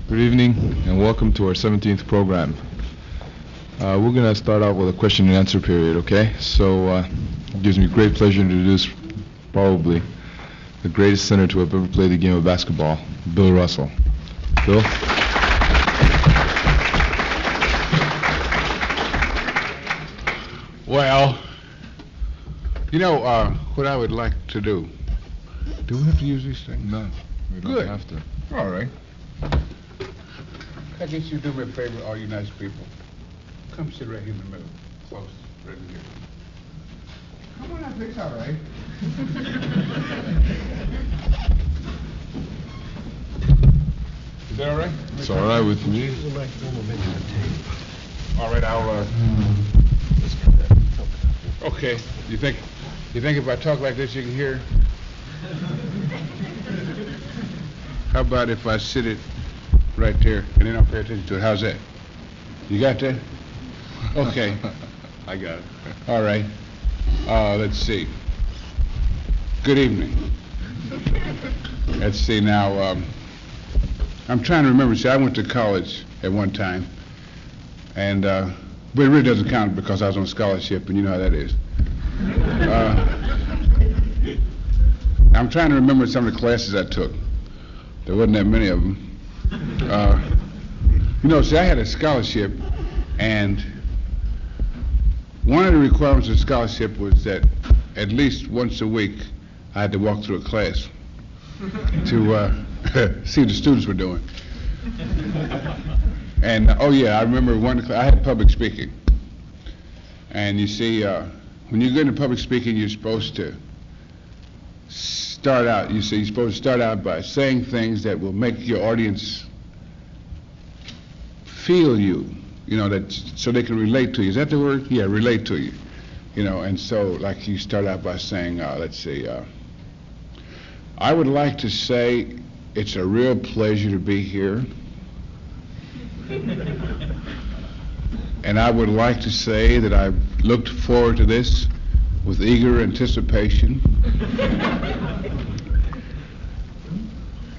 Good evening and welcome to our 17th program. We're going to start out with a question and answer period, okay? So it gives me great pleasure to introduce probably the greatest center to have ever played the game of basketball, Bill Russell. Bill? Well, you know what I would like to do. Do we have to use these things? No, we don't Good. have to. All right. I guess you do me a favor, all you nice people. Come sit right here in the middle, close, right in here. Come on up, it's all right. Is that all right? It's all right with me. All right, I'll. Okay. You think if I talk like this, you can hear? How about if I sit it right there and then I'll pay attention to it? How's that? You got that? Okay. I got it. All right. Let's see. Good evening. Let's see now. I'm trying to remember. See, I went to college at one time, and but it really doesn't count because I was on scholarship, and you know how that is. I'm trying to remember some of the classes I took. There wasn't that many of them. See, I had a scholarship, and one of the requirements of the scholarship was that at least once a week I had to walk through a class to see what the students were doing. And oh yeah, I remember I had public speaking. And you see, when you get into public speaking, you're supposed to start out. You're supposed to start out by saying things that will make your audience feel you. That so they can relate to you. Is that the word? Yeah, relate to you. And so like you start out by saying, let's see, I would like to say it's a real pleasure to be here. And I would like to say that I've looked forward to this with eager anticipation.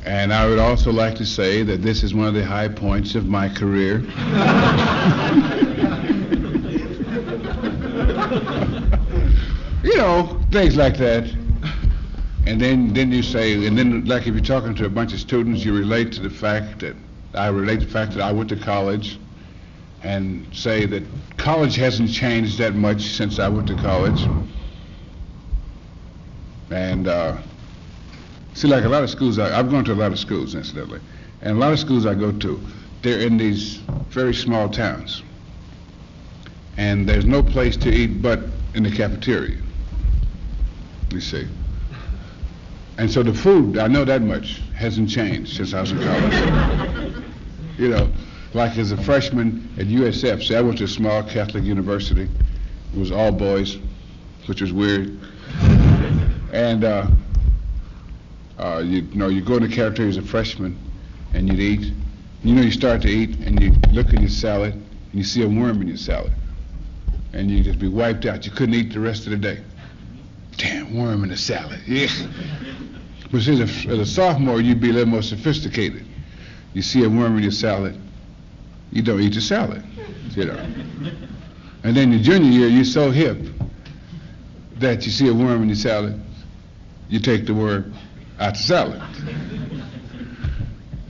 And I would also like to say that this is one of the high points of my career. Things like that. And then you say, and then like if you're talking to a bunch of students, you relate to the fact that I went to college and say that college hasn't changed that much since I went to college. And see, like a lot of schools, I've gone to a lot of schools, incidentally, and a lot of schools I go to, they're in these very small towns. And there's no place to eat but in the cafeteria, you see. And so the food, I know that much, hasn't changed since I was in college. Like as a freshman at USF, see, I went to a small Catholic university. It was all boys, which was weird. And you go in the cafeteria as a freshman and you'd eat. You start to eat and you look at your salad and you see a worm in your salad. And you just be wiped out. You couldn't eat the rest of the day. Damn, worm in the salad. Yeah. But see, as a sophomore, you'd be a little more sophisticated. You see a worm in your salad, you don't eat the salad, And then your junior year, you're so hip that you see a worm in your salad, you take the worm out the salad.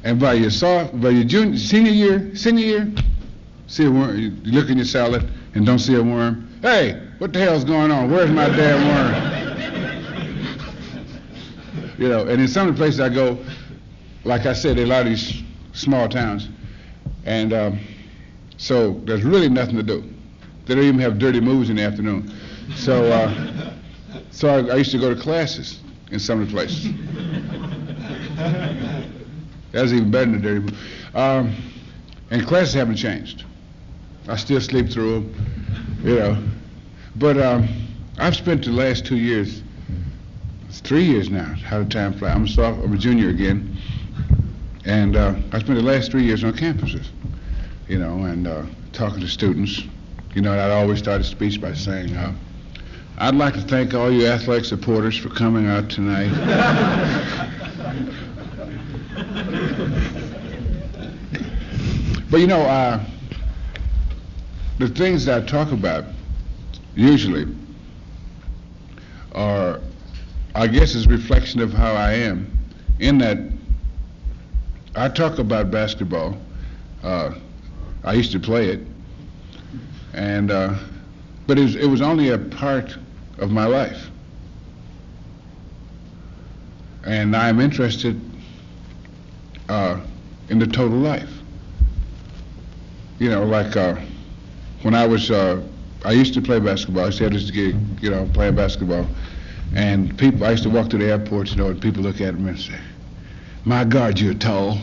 And by your senior year, see a worm, you look in your salad and don't see a worm. Hey, what the hell's going on? Where's my damn worm? And in some of the places I go, like I said, there are a lot of these small towns, and so there's really nothing to do. They don't even have dirty movies in the afternoon. So I used to go to classes in some of the places. That's even better than the dirty movie. And classes haven't changed. I still sleep through them, But I've spent the last 2 years, it's 3 years now, how did time fly? I'm a junior again. And I spent the last 3 years on campuses, and talking to students. And I'd always start a speech by saying, I'd like to thank all you athletic supporters for coming out tonight. But you know, the things that I talk about usually are, I guess, is a reflection of how I am, in that I talk about basketball. I used to play it, and but it was only a part of my life, and I'm interested in the total life. You know, like when I used to play basketball. I used to have this gig, you know, playing basketball, and I used to walk to the airport, you know, and people look at me and say, "My God, you're tall."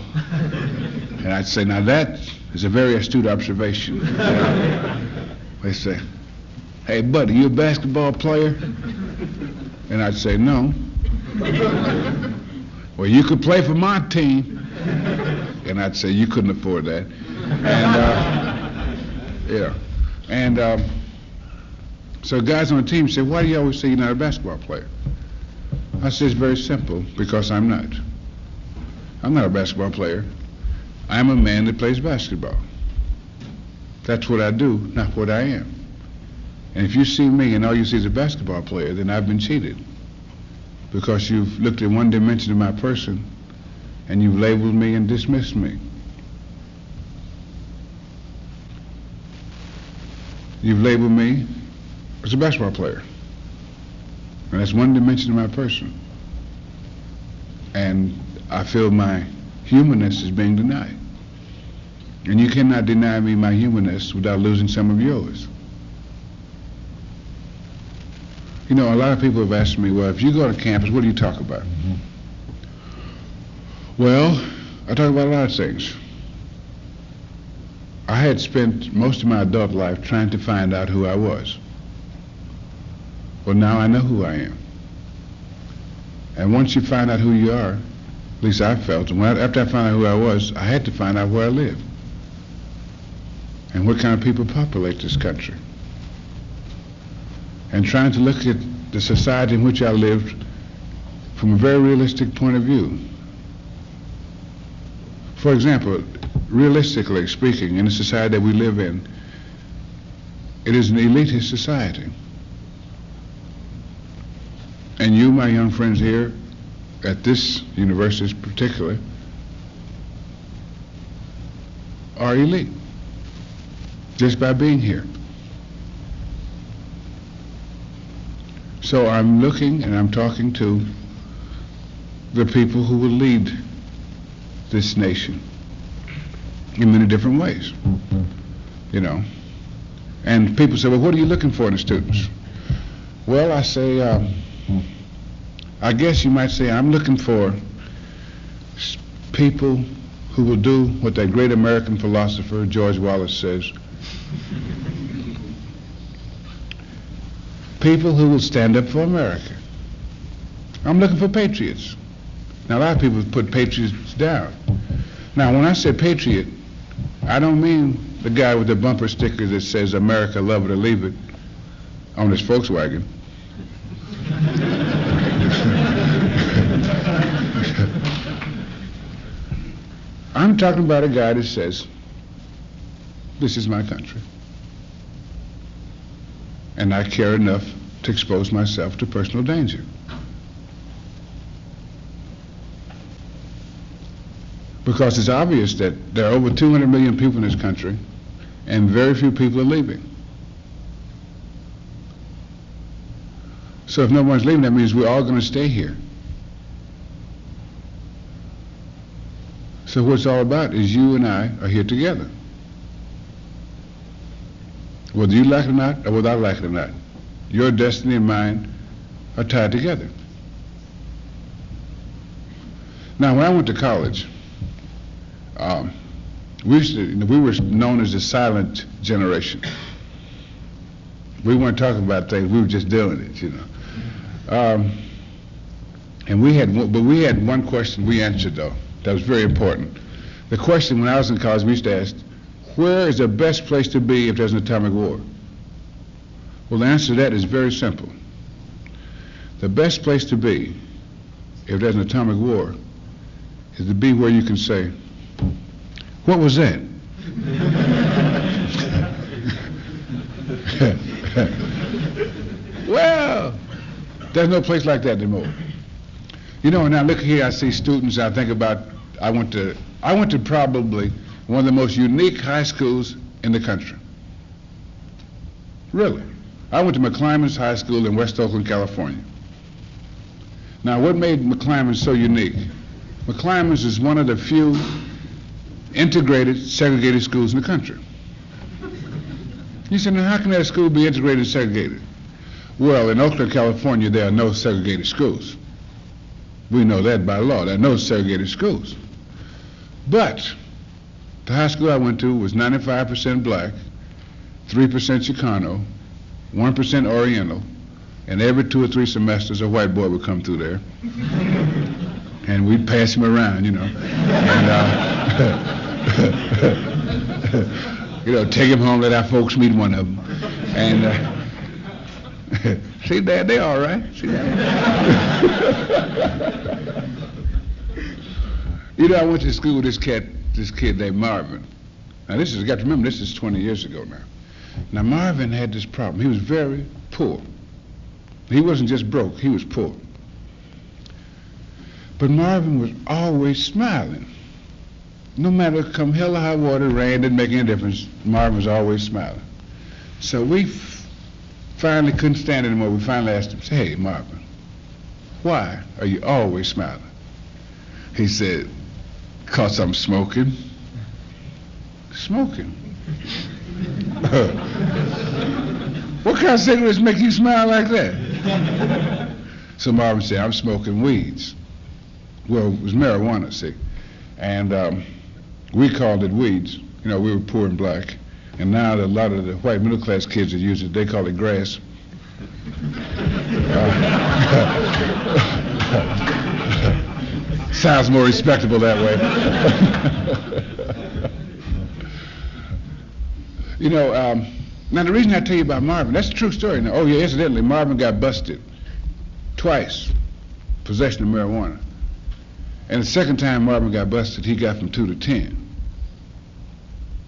And I'd say, "Now that is a very astute observation." They say, "Hey, buddy, you a basketball player?" And I'd say, "No." "Well, you could play for my team." And I'd say, "You couldn't afford that." And, yeah. And so guys on the team say, "Why do you always say you're not a basketball player?" I say, "It's very simple, because I'm not. I'm not a basketball player. I'm a man that plays basketball. That's what I do, not what I am. And if you see me and all you see is a basketball player, then I've been cheated, because you've looked at one dimension of my person and you've labeled me and dismissed me. You've labeled me as a basketball player, and that's one dimension of my person. And I feel my humanness is being denied. And you cannot deny me my humanness without losing some of yours." You know, a lot of people have asked me, "Well, if you go to campus, what do you talk about?" Well, I talk about a lot of things. I had spent most of my adult life trying to find out who I was. Well, now I know who I am. And once you find out who you are, at least I felt, and after I found out who I was, I had to find out where I lived and what kind of people populate this country. And trying to look at the society in which I lived from a very realistic point of view. For example, realistically speaking, in the society that we live in, it is an elitist society. And you, my young friends here, at this university particularly, are elite, just by being here. So I'm looking and I'm talking to the people who will lead this nation in many different ways, you know. And people say, "Well, what are you looking for in the students?" Well, I say, I guess you might say I'm looking for people who will do what that great American philosopher George Wallace says. People who will stand up for America. I'm looking for patriots. Now, a lot of people put patriots down. Now, when I say patriot, I don't mean the guy with the bumper sticker that says "America, love it or leave it" on his Volkswagen. I'm talking about a guy that says, "This is my country, and I care enough to expose myself to personal danger." Because it's obvious that there are over 200 million people in this country, and very few people are leaving. So if no one's leaving, that means we're all going to stay here. So what it's all about is you and I are here together. Whether you like it or not, or whether I like it or not, your destiny and mine are tied together. Now, when I went to college, we were known as the silent generation. We weren't talking about things; we were just doing it, you know. And we had one question we answered, though, that was very important. The question when I was in college, we used to ask, "Where is the best place to be if there's an atomic war?" Well, the answer to that is very simple. The best place to be if there's an atomic war is to be where you can say, "What was that?" Well, there's no place like that anymore. You know, now look here, I see students, I think about, I went to probably one of the most unique high schools in the country. Really. I went to McClymonds High School in West Oakland, California. Now, what made McClymonds so unique? McClymonds is one of the few integrated, segregated schools in the country. You said, now how can that school be integrated and segregated? Well, in Oakland, California, there are no segregated schools. We know that by law. There are no segregated schools. But the high school I went to was 95% black, 3% Chicano, 1% Oriental, and every 2 or 3 semesters a white boy would come through there. And we'd pass him around, you know. And, you know, take him home, let our folks meet one of them. And, see, Dad, they all right. See that? You know, I went to school with this kid named Marvin. Now, you got to remember, this is 20 years ago now. Now, Marvin had this problem. He was very poor. He wasn't just broke, he was poor. But Marvin was always smiling. No matter come hell or high water, rain, didn't make any difference. Marvin was always smiling. So we finally couldn't stand it anymore. We finally asked him, say, hey, Marvin, why are you always smiling? He said, 'cause I'm smoking. Smoking? What kind of cigarettes make you smile like that? So Marvin said, I'm smoking weeds. Well, it was marijuana, see. And we called it weeds. You know, we were poor and black. And now a lot of the white middle class kids that use it, they call it grass. Sounds more respectable that way. You know, now the reason I tell you about Marvin, that's a true story. Now, oh yeah, incidentally, Marvin got busted twice, possession of marijuana. And the second time Marvin got busted, he got from 2 to 10.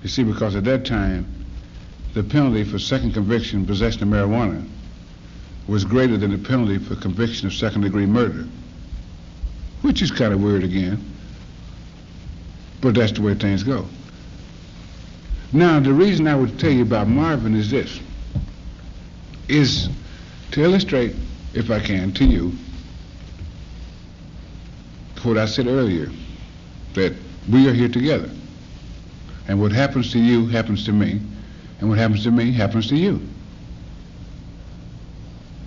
You see, because at that time, the penalty for second conviction, possession of marijuana, was greater than the penalty for conviction of second-degree murder, which is kind of weird again, but that's the way things go. Now, the reason I would tell you about Marvin is this, is to illustrate, if I can, to you, what I said earlier, that we are here together. And what happens to you happens to me, and what happens to me happens to you.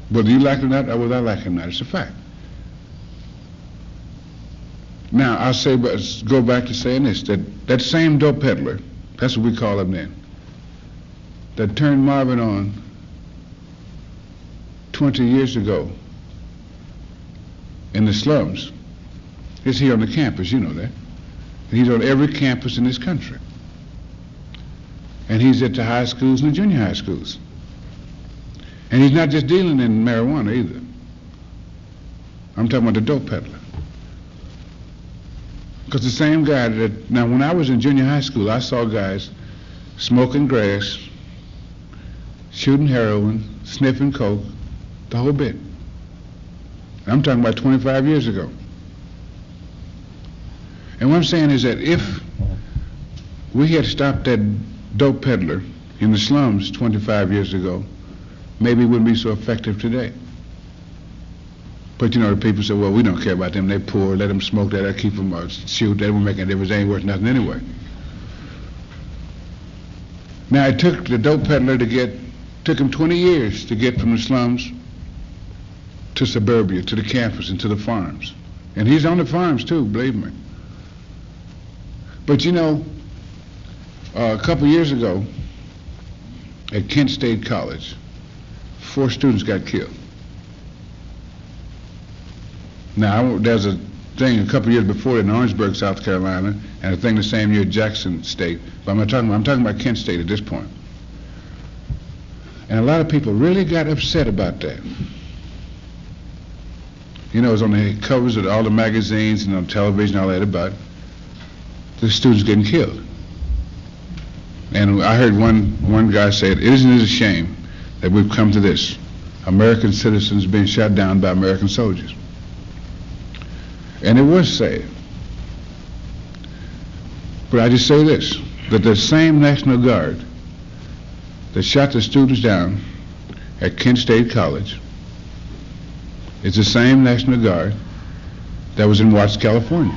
Whether you like it or not, or whether I like it or not, it's a fact. Now, I'll say, go back to saying this, that same dope peddler, that's what we call him then, that turned Marvin on 20 years ago in the slums, is here on the campus, you know that. And he's on every campus in this country. And he's at the high schools and the junior high schools. And he's not just dealing in marijuana either. I'm talking about the dope peddler. Because the same guy that, now when I was in junior high school, I saw guys smoking grass, shooting heroin, sniffing coke, the whole bit. I'm talking about 25 years ago. And what I'm saying is that if we had stopped that dope peddler in the slums 25 years ago, maybe it wouldn't be so effective today. But you know, the people say, well, we don't care about them, they're poor, let them smoke that, keep them shoot, that won't make any difference, they ain't worth nothing anyway. Now it took the dope peddler took him 20 years to get from the slums to suburbia, to the campus, and to the farms. And he's on the farms too, believe me. But you know, a couple years ago at Kent State College, 4 students got killed. Now, there's a thing a couple years before in Orangeburg, South Carolina, and a thing the same year at Jackson State. But I'm talking about Kent State at this point. And a lot of people really got upset about that. You know, it was on the covers of all the magazines and on television, all that about the students getting killed. And I heard one guy say, isn't it a shame that we've come to this? American citizens being shot down by American soldiers. And it was sad. But I just say this, that the same National Guard that shot the students down at Kent State College is the same National Guard that was in Watts, California.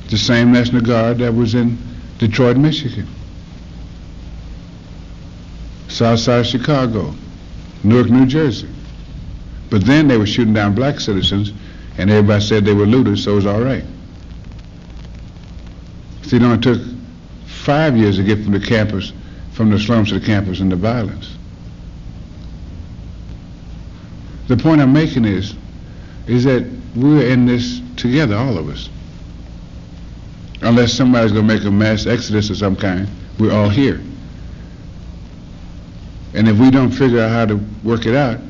The same National Guard that was in Detroit, Michigan. South side of Chicago, Newark, New Jersey. But then they were shooting down black citizens, and everybody said they were looters, so it was all right. See, it only took 5 years to get from the campus, from the slums to the campus and the violence. The point I'm making is that we're in this together, all of us. Unless somebody's going to make a mass exodus of some kind, we're all here. And if we don't figure out how to work it out,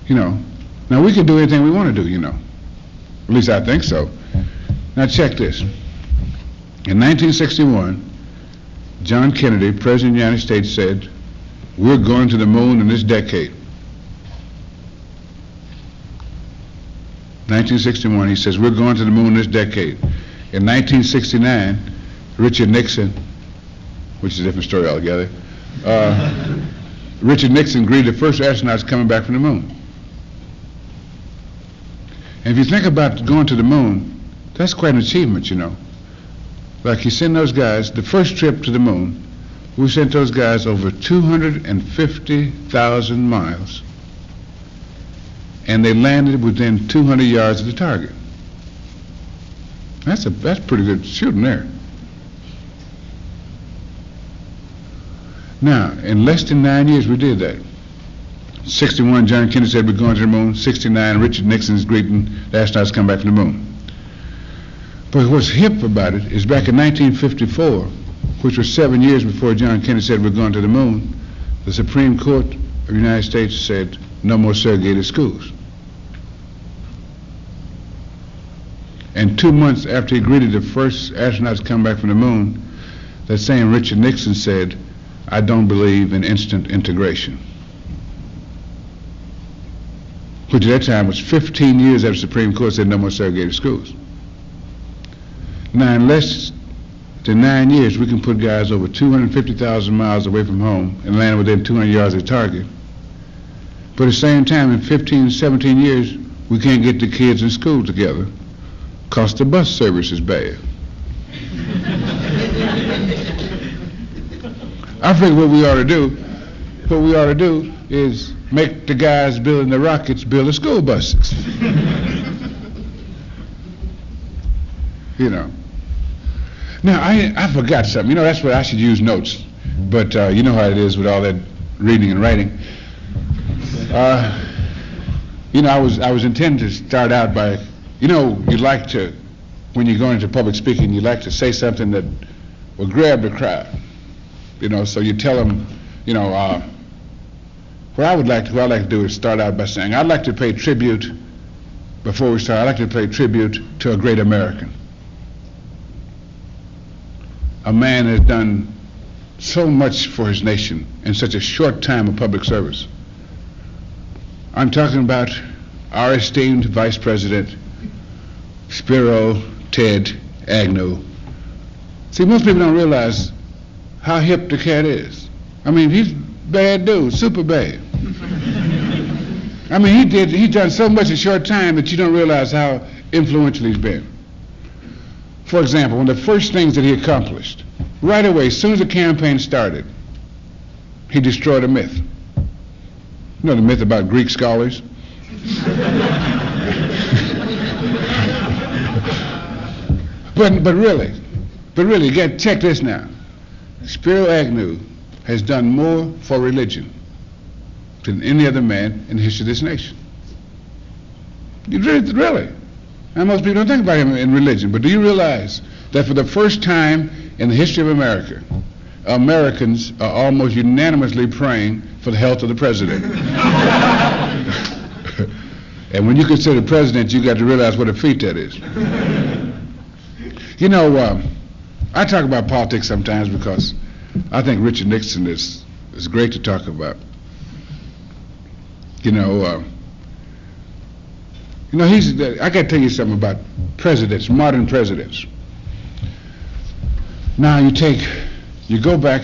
now we can do anything we want to do, At least I think so. Now check this. In 1961, John Kennedy, President of the United States, said, we're going to the moon in this decade. 1961, he says, we're going to the moon this decade. In 1969, Richard Nixon, which is a different story altogether, Richard Nixon greeted the first astronauts coming back from the moon. And if you think about going to the moon, that's quite an achievement, Like you send those guys, the first trip to the moon, we sent those guys over 250,000 miles. And they landed within 200 yards of the target. That's pretty good shooting there. Now, in less than 9 years, we did that. 61, John Kennedy said we're going to the moon. 69, Richard Nixon's greeting the astronauts come back from the moon. But what's hip about it is back in 1954, which was 7 years before John Kennedy said we're going to the moon, the Supreme Court of the United States said no more segregated schools. And 2 months after he greeted the first astronauts come back from the moon, that same Richard Nixon said, I don't believe in instant integration. Which at that time was 15 years after the Supreme Court said no more segregated schools. Now in less than 9 years, we can put guys over 250,000 miles away from home and land within 200 yards of the target. But at the same time, in 15, 17 years, we can't get the kids in school together because the bus service is bad. I think what we ought to do is make the guys building the rockets build the school buses. Now, I forgot something. That's what I should use notes. But you know how it is with all that reading and writing. I was intending to start out by, you like to, when you're going into public speaking, you like to say something that will grab the crowd. So you tell them, what I like to do is start out by saying, I'd like to pay tribute, before we start, I'd like to pay tribute to a great American. A man has done so much for his nation in such a short time of public service. I'm talking about our esteemed Vice President, Spiro Ted Agnew. See, most people don't realize how hip the cat is. He's a bad dude, super bad. He's done so much in a short time that you don't realize how influential he's been. For example, one of the first things that he accomplished, right away, as soon as the campaign started, he destroyed a myth. The myth about Greek scholars? But really, check this now. Spiro Agnew has done more for religion than any other man in the history of this nation. Really. Now, most people don't think about him in religion, but do you realize that for the first time in the history of America, Americans are almost unanimously praying for the health of the president? And when you consider president, you got to realize what a feat that is. You know, I talk about politics sometimes because I think Richard Nixon is great to talk about. You know, I got to tell you something about presidents, modern presidents. Now you go back,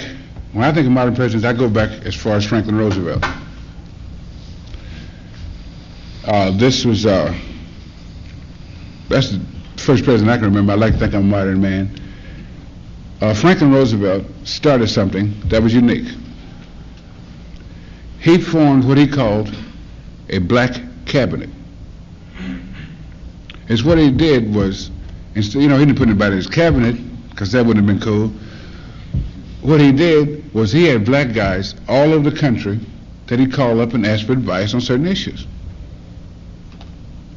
when I think of modern presidents, I go back as far as Franklin Roosevelt. That's the first president I can remember. I like to think I'm a modern man. Franklin Roosevelt started something that was unique. He formed what he called a black cabinet. It's what he did was, instead, he didn't put anybody in his cabinet because that wouldn't have been cool. What he did was he had black guys all over the country that he called up and asked for advice on certain issues.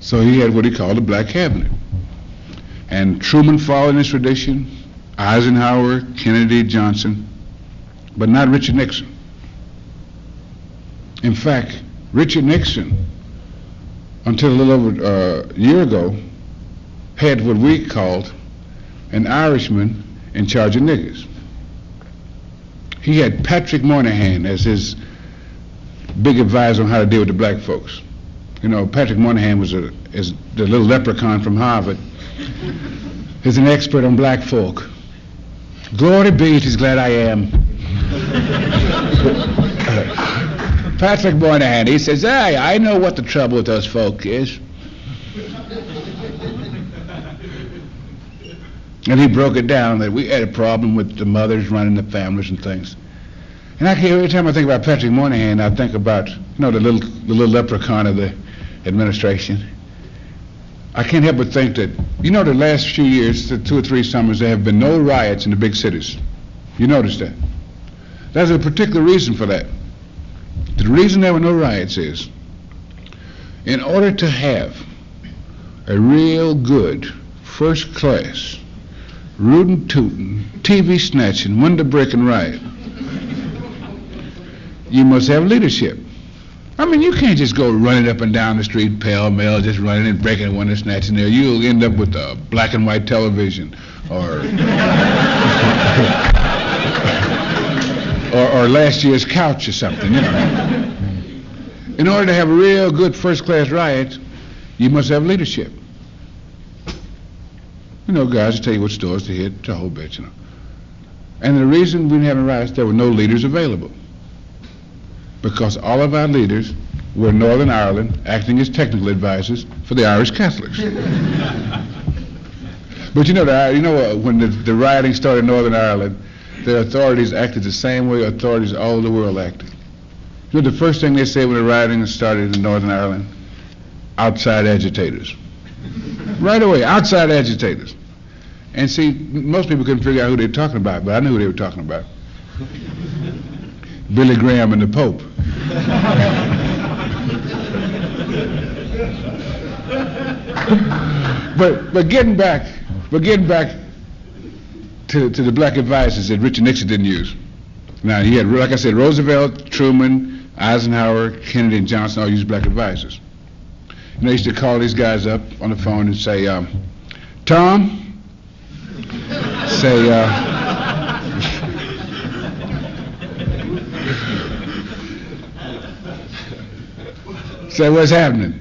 So he had what he called a black cabinet. And Truman followed in this tradition, Eisenhower, Kennedy, Johnson, but not Richard Nixon. In fact, Richard Nixon, until a little over a year ago, had what we called an Irishman in charge of niggers. He had Patrick Moynihan as his big advisor on how to deal with the black folks. Patrick Moynihan is the little leprechaun from Harvard. He's an expert on black folk. Glory be, he's glad I am. Patrick Moynihan, he says, hey, I know what the trouble with those folk is. And he broke it down that we had a problem with the mothers running the families and things. And every time I think about Patrick Moynihan, I think about, the little leprechaun of the administration. I can't help but think that, the last few years, the 2 or 3 summers, there have been no riots in the big cities. You notice that? There's a particular reason for that. The reason there were no riots is, in order to have a real good, first class, rootin' tootin', TV snatching, window breaking riot, you must have leadership. I mean, you can't just go running up and down the street pell-mell, just running and breaking and window snatching there. You'll end up with black and white television or or last year's couch or something, In order to have a real good first-class riot, you must have leadership. Guys will tell you what stores to hit, the whole bit, And the reason we didn't have riots, there were no leaders available. Because all of our leaders were in Northern Ireland acting as technical advisors for the Irish Catholics. But when the rioting started in Northern Ireland, the authorities acted the same way authorities all over the world acted. The first thing they said when the rioting started in Northern Ireland? Outside agitators. Right away, outside agitators. And see, most people couldn't figure out who they were talking about, but I knew who they were talking about. Billy Graham and the Pope. But getting back to the black advisors that Richard Nixon didn't use. Now he had, like I said, Roosevelt, Truman, Eisenhower, Kennedy, and Johnson all used black advisors. And they used to call these guys up on the phone and say, Tom, say, say, what's happening?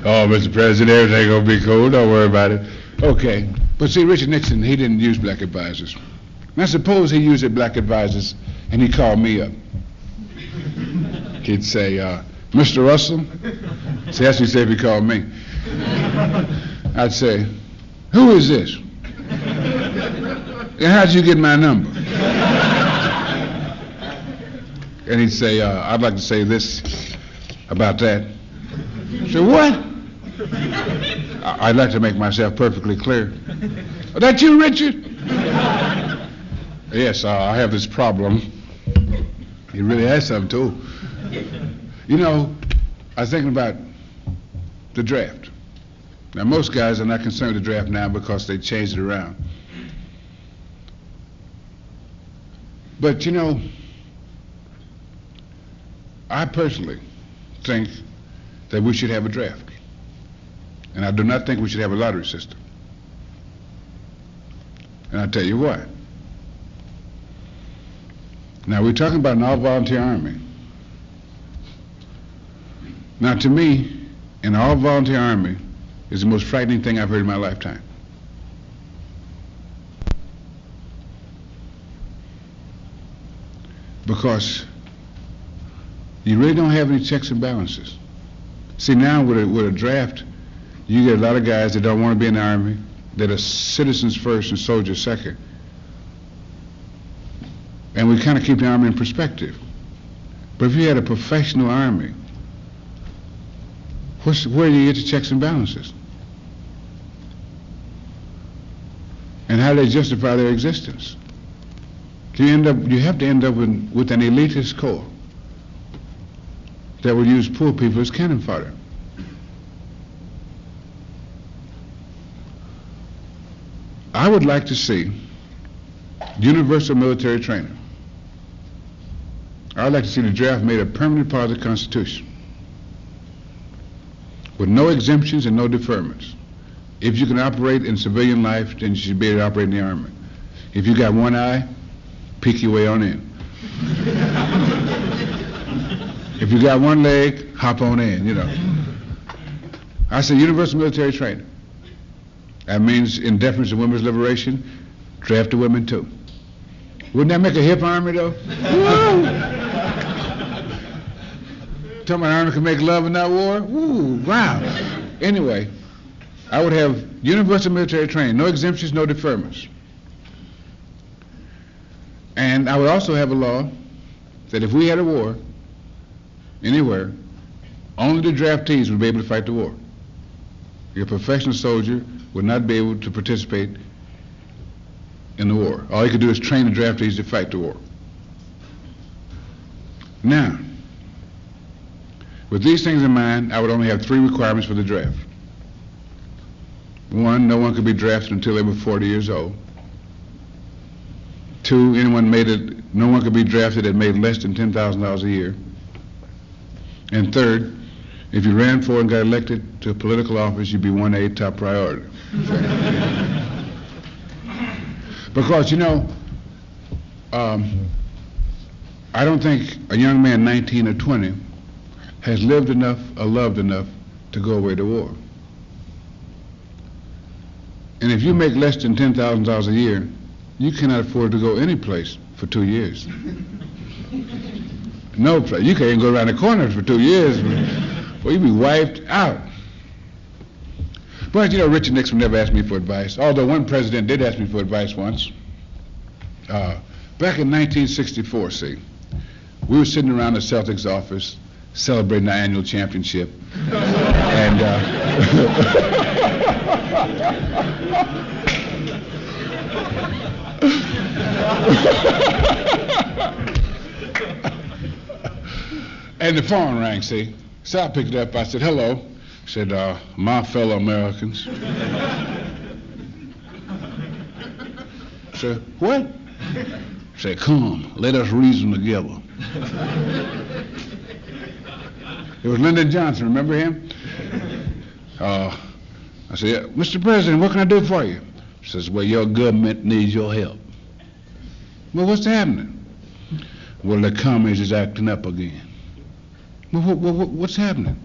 Oh, Mr. President, everything gonna be cool. Don't worry about it. Okay. But see, Richard Nixon, he didn't use black advisors. Now suppose he used black advisors and he called me up. He'd say, Mr. Russell? See, that's what he said if he called me. I'd say, who is this? And how'd you get my number? And he'd say, I'd like to say this about that. Say, what? I'd like to make myself perfectly clear. Oh, that you, Richard? Yes, I have this problem. He really has something, too. I was thinking about the draft. Now, most guys are not concerned with the draft now because they changed it around. But, I personally think that we should have a draft. And I do not think we should have a lottery system. And I'll tell you why. Now, we're talking about an all-volunteer army. Now, to me, an all-volunteer army is the most frightening thing I've heard in my lifetime. Because you really don't have any checks and balances. See, now with a draft, you get a lot of guys that don't want to be in the army, that are citizens first and soldiers second. And we kind of keep the army in perspective. But if you had a professional army, where do you get the checks and balances? And how do they justify their existence? You have to end up with an elitist corps that will use poor people as cannon fodder. I would like to see universal military training. I would like to see the draft made a permanent part of the Constitution, with no exemptions and no deferments. If you can operate in civilian life, then you should be able to operate in the Army. If you got one eye, peek your way on in. If you got one leg, hop on in, you know. I say universal military training. That means in deference to women's liberation, draft the women too. Wouldn't that make a hip army though? Tell me an army can make love in that war? Woo, wow. Anyway, I would have universal military training, no exemptions, no deferments. And I would also have a law that if we had a war anywhere, only the draftees would be able to fight the war. Your professional soldier would not be able to participate in the war. All you could do is train the draftees to fight the war. Now, with these things in mind, I would only have 3 requirements for the draft. 1, no one could be drafted until they were 40 years old. 2, no one could be drafted that made less than $10,000 a year. And 3rd, if you ran for and got elected to a political office, you'd be 1A top priority. Because, you know, I don't think a young man 19 or 20 has lived enough or loved enough to go away to war. And if you make less than $10,000 a year, you cannot afford to go any place for 2 years. No place. You can't even go around the corner for 2 years. Well, you'd be wiped out. But, you know, Richard Nixon never asked me for advice, although one president did ask me for advice once. Back in 1964, see, we were sitting around the Celtics office celebrating our annual championship. And and the phone rang, see. So I picked it up. I said, hello. I said, my fellow Americans. I said, what? I said, come, let us reason together. It was Lyndon Johnson, remember him? I said, Mr. President, what can I do for you? He says, well, your government needs your help. Well, what's happening? Well, the commies is acting up again. Well, what's happening?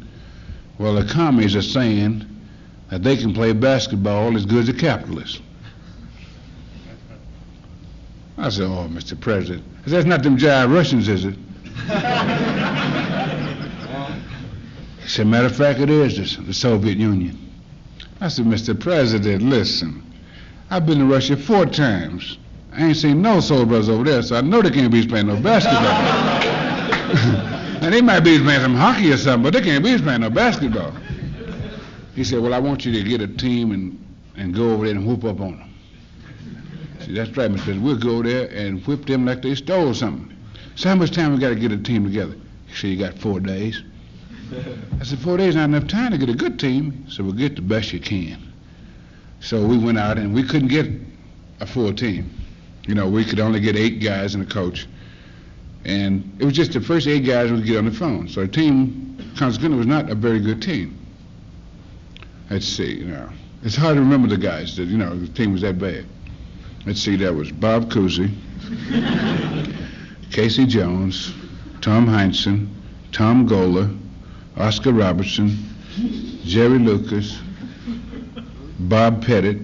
Well, the commies are saying that they can play basketball as good as the capitalists. I said, oh, Mr. President, that's not them jive Russians, is it? He said, matter of fact, it is the Soviet Union. I said, Mr. President, listen, I've been to Russia 4 times. I ain't seen no soul brothers over there, so I know they can't be playing no basketball. And they might be playing some hockey or something, but they can't be playing no basketball. He said, well, I want you to get a team and go over there and whoop up on them. See, that's right, Mr. President. We'll go there and whip them like they stole something. So how much time we got to get a team together? He said, you got 4 days. I said, 4 days, not enough time to get a good team. So we'll get the best you can. So we went out and we couldn't get a full team. You know, we could only get 8 guys and a coach. And it was just the first 8 guys we could get on the phone. So the team, consequently, was not a very good team. Let's see, you know. It's hard to remember the guys that, you know, the team was that bad. Let's see, that was Bob Cousy, Casey Jones, Tom Heinsohn, Tom Gola, Oscar Robertson, Jerry Lucas, Bob Pettit,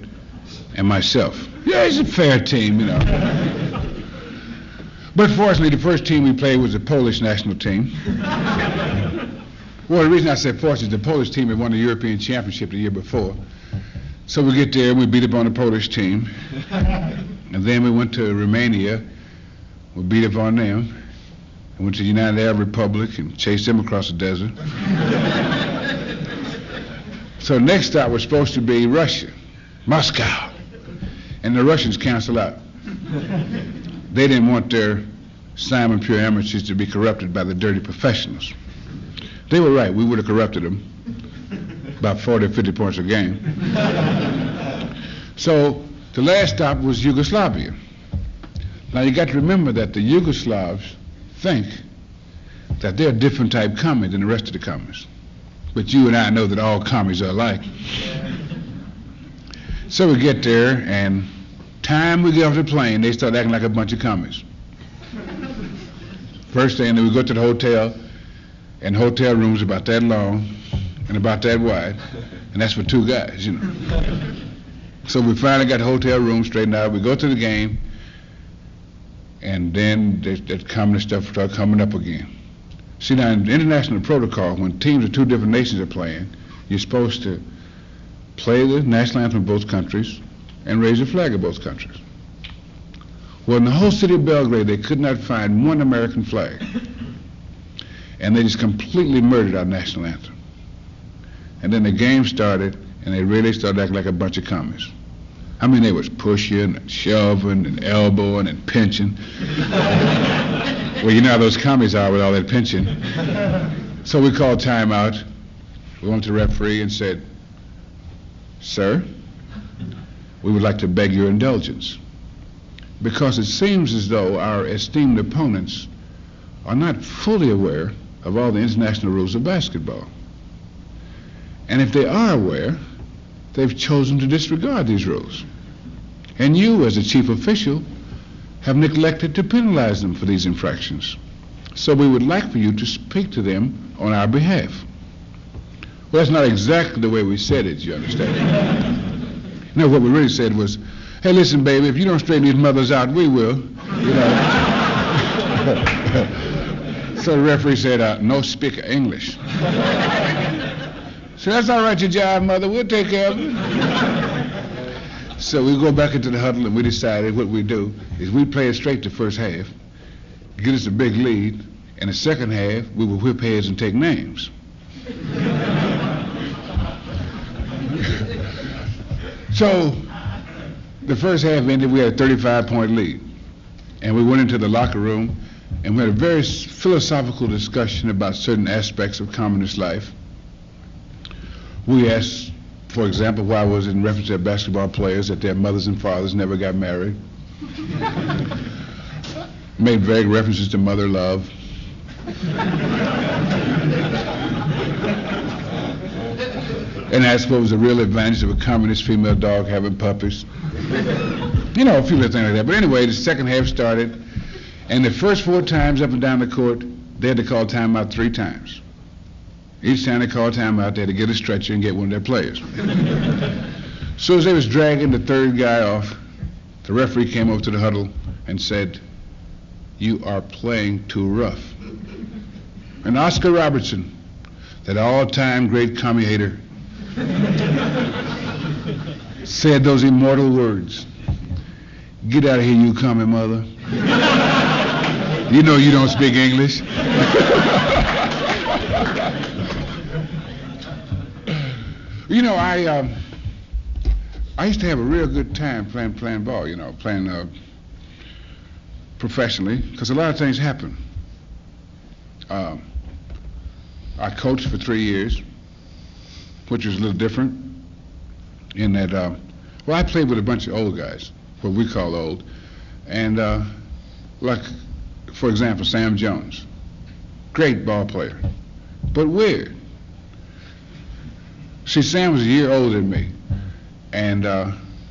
and myself. Yeah, it's a fair team, you know. But fortunately, the first team we played was the Polish national team. Well, the reason I said fortunately, the Polish team had won the European Championship the year before. So we get there and we beat up on the Polish team. And then we went to Romania. We beat up on them. And went to the United Arab Republic and chased them across the desert. So the next stop was supposed to be Russia, Moscow. And the Russians canceled out. They didn't want their Simon pure amateurs to be corrupted by the dirty professionals. They were right. We would have corrupted them about 40 or 50 points a game. So the last stop was Yugoslavia. Now you got to remember that the Yugoslavs think that they're a different type commie than the rest of the commies. But you and I know that all commies are alike. So we get there, and time we get off the plane, they start acting like a bunch of commies. First thing, then we go to the hotel, and the hotel room's about that long and about that wide, and that's for two guys, you know. So we finally got the hotel room straightened out. We go to the game, and then that communist stuff started coming up again. See, now in international protocol, when teams of two different nations are playing, you're supposed to play the national anthem of both countries and raise the flag of both countries. Well, in the whole city of Belgrade, they could not find one American flag. And they just completely murdered our national anthem. And then the game started, and they really started acting like a bunch of commies. I mean, they was pushing and shoving and elbowing and pinching. Well, you know how those commies are with all that pinching. So we called timeout. We went to the referee and said, "Sir, we would like to beg your indulgence, because it seems as though our esteemed opponents are not fully aware of all the international rules of basketball. And if they are aware, they've chosen to disregard these rules. And you, as a chief official, have neglected to penalize them for these infractions. So we would like for you to speak to them on our behalf." Well, that's not exactly the way we said it, you understand? No, what we really said was, "Hey, listen, baby, if you don't straighten these mothers out, we will." You know. So the referee said, "No speak English." So that's all right, your job, mother. We'll take care of it. So we go back into the huddle, and we decided what we do is we play it straight the first half, get us a big lead, and the second half we will whip heads and take names. So the first half ended, we had a 35-point lead, and we went into the locker room, and we had a very philosophical discussion about certain aspects of communist life. We asked, for example, why was it in reference to basketball players that their mothers and fathers never got married? Made vague references to mother love. And asked what was the real advantage of a communist female dog having puppies. You know, a few little things like that. But anyway, the second half started, and the first 4 times up and down the court, they had to call timeout 3 times. Each time they called timeout, they had to get a stretcher and get one of their players. So as they was dragging the third guy off, the referee came over to the huddle and said, "You are playing too rough." And Oscar Robertson, that all-time great commie hater, said those immortal words, "Get out of here, you commie mother. You know you don't speak English." You know, I used to have a real good time playing ball, you know, playing professionally, because a lot of things happen. I coached for 3 years, which was a little different in that, well, I played with a bunch of old guys, what we call old, and like, for example, Sam Jones, great ball player, but weird. See, Sam was a year older than me, and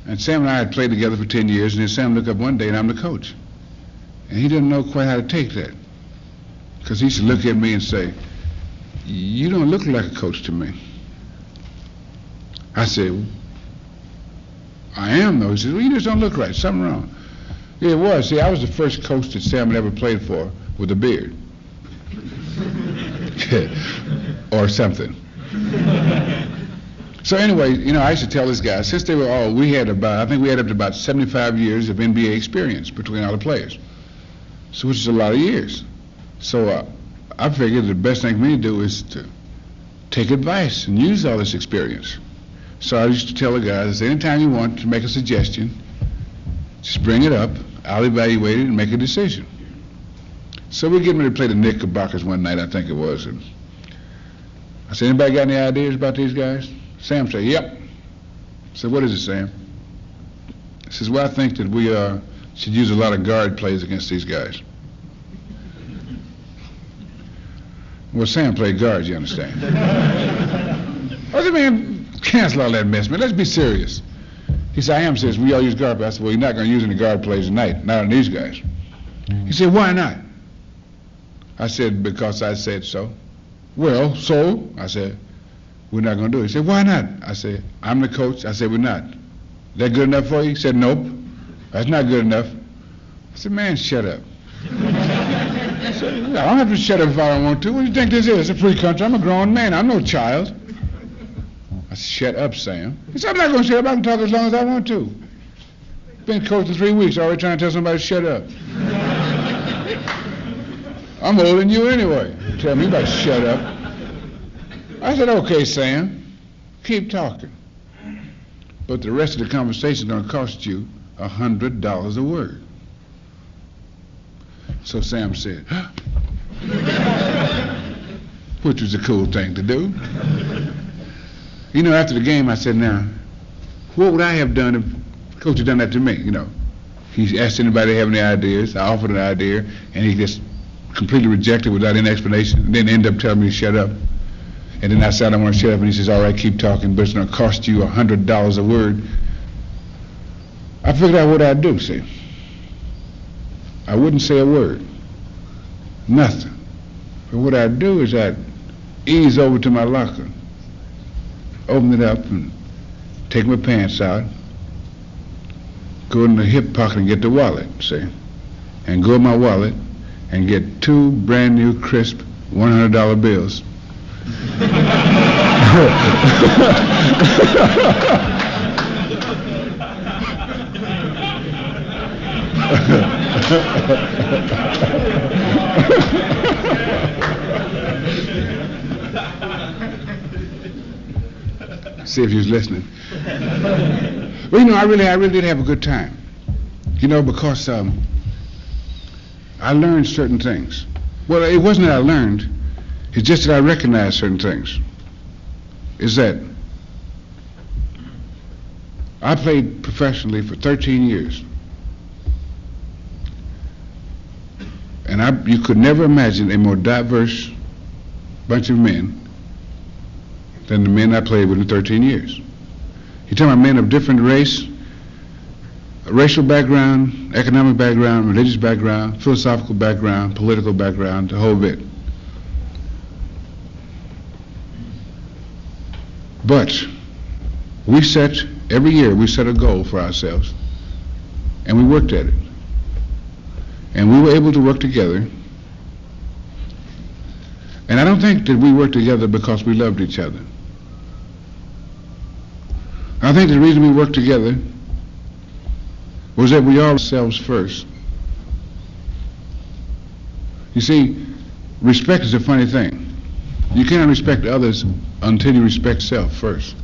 And Sam and I had played together for 10 years, and then Sam looked up one day, and I'm the coach. And he didn't know quite how to take that. Because he used to look at me and say, "You don't look like a coach to me." I said, "I am, though." He said, "Well, you just don't look right. Something wrong." Yeah, it was. See, I was the first coach that Sam had ever played for with a beard. Or something. So anyway, I used to tell this guy, since they were all, I think we had up to about 75 years of NBA experience between all the players. So which is a lot of years. So I figured the best thing for me to do is to take advice and use all this experience. So I used to tell the guys, anytime you want to make a suggestion, just bring it up, I'll evaluate it and make a decision. So we're getting ready to play the Knickerbockers one night, I think it was. And I said, "Anybody got any ideas about these guys?" Sam said, "Yep." I said, "What is it, Sam?" He says, "Well, I think that we should use a lot of guard plays against these guys." Well, Sam played guard, you understand. I said, "Man, cancel all that mess, man. Let's be serious." He said, "I am serious. We all use guard plays." I said, "Well, you're not going to use any guard plays tonight, not on these guys." He said, "Why not?" I said, "Because I said so." "Well, so?" I said, "We're not going to do it." He said, "Why not?" I said, "I'm the coach." I said, "We're not." "That good enough for you?" He said, "Nope, that's not good enough." I said, "Man, shut up." I said, "I don't have to shut up if I don't want to. What do you think this is? It's a free country. I'm a grown man. I'm no child." I said, "Shut up, Sam." He said, "I'm not going to shut up. I can talk as long as I want to. Been coaching 3 weeks, already trying to tell somebody to shut up. I'm older than you anyway. Tell me about to shut up." I said, "Okay, Sam, keep talking. But the rest of the conversation is going to cost you $100 a word." So Sam said, which was a cool thing to do. After the game, I said, "Now, what would I have done if Coach had done that to me?" He asked anybody to have any ideas. I offered an idea, and he just completely rejected without any explanation, and then ended up telling me to shut up. And then I said, "I don't want to shut up," and he says, "All right, keep talking, but it's going to cost you $100 a word." I figured out what I'd do, see. I wouldn't say a word. Nothing. But what I'd do is I'd ease over to my locker, open it up, and take my pants out, go in the hip pocket and get the wallet, see, and go in my wallet and get 2 brand new crisp $100 bills. See if he was listening. Well, I really did have a good time. Because I learned certain things. Well, it wasn't that I learned, it's just that I recognized certain things. Is that I played professionally for 13 years. And you could never imagine a more diverse bunch of men than the men I played with in 13 years. You're talking about men of different racial background, economic background, religious background, philosophical background, political background, the whole bit. But every year we set a goal for ourselves, and we worked at it. And we were able to work together. And I don't think that we worked together because we loved each other. I think the reason we worked together was that we all ourselves first. You see, respect is a funny thing. You cannot respect others until you respect self first.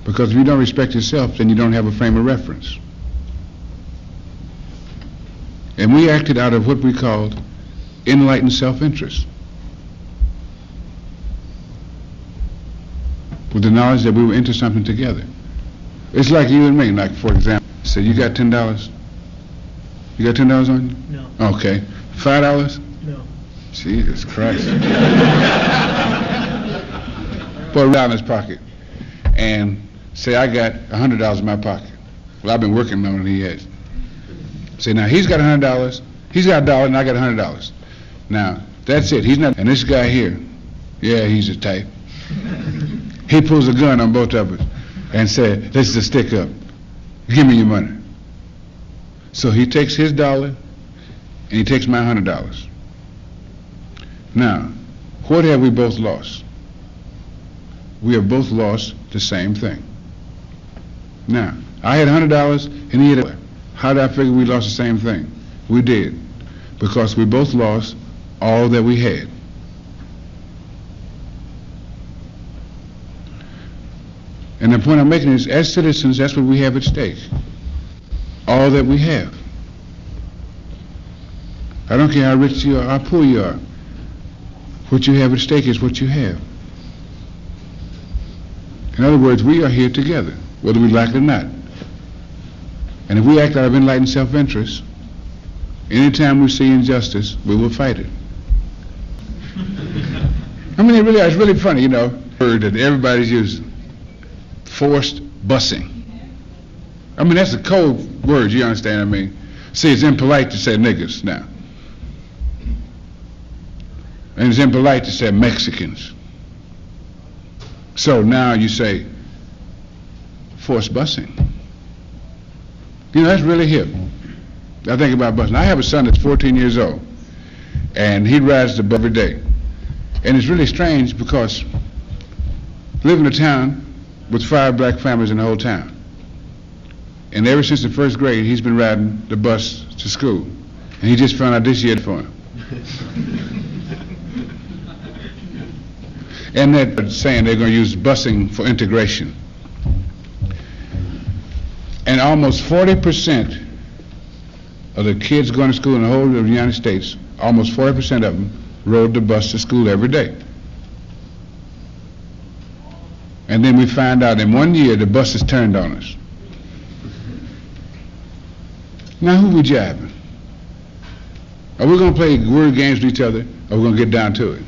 Because if you don't respect yourself, then you don't have a frame of reference. And we acted out of what we called enlightened self-interest, with the knowledge that we were into something together. It's like you and me. Like, for example, say, "You got $10? You got $10 on you?" No. Okay. $5? No. Jesus Christ. Put it in his pocket and say, "I got $100 in my pocket." Well, I've been working on it, he has. Say, now he's got $100, he's got $1, and I got $100. Now, that's it, he's not, and this guy here, yeah, he's the type. He pulls a gun on both of us and said, let's just stick up. Give me your money. So he takes his $1 and he takes my $100. Now, what have we both lost? We have both lost the same thing. Now, I had $100 and he had $1. How did I figure we lost the same thing? We did. Because we both lost all that we had. And the point I'm making is, as citizens, that's what we have at stake. All that we have. I don't care how rich you are, how poor you are. What you have at stake is what you have. In other words, we are here together, whether we like it or not. And if we act out of enlightened self-interest, anytime we see injustice, we will fight it. I mean, it's really funny, you know, word that everybody's using. Forced busing. I mean, that's a code word, you understand what I mean? See, it's impolite to say niggers now. And it's impolite to say Mexicans. So now you say forced busing. You know, that's really hip. I think about busing. I have a son that's 14 years old, and he rides the bus every day. And it's really strange because I live in a town with 5 black families in the whole town. And ever since the first grade, he's been riding the bus to school. And he just found out this year for him. And they're saying they're going to use busing for integration. And almost 40% of the kids going to school in the whole of the United States, almost 40% of them rode the bus to school every day. And then we find out in 1 year the bus is turned on us. Now who we jiving? Are we going to play word games with each other, or are we going to get down to it?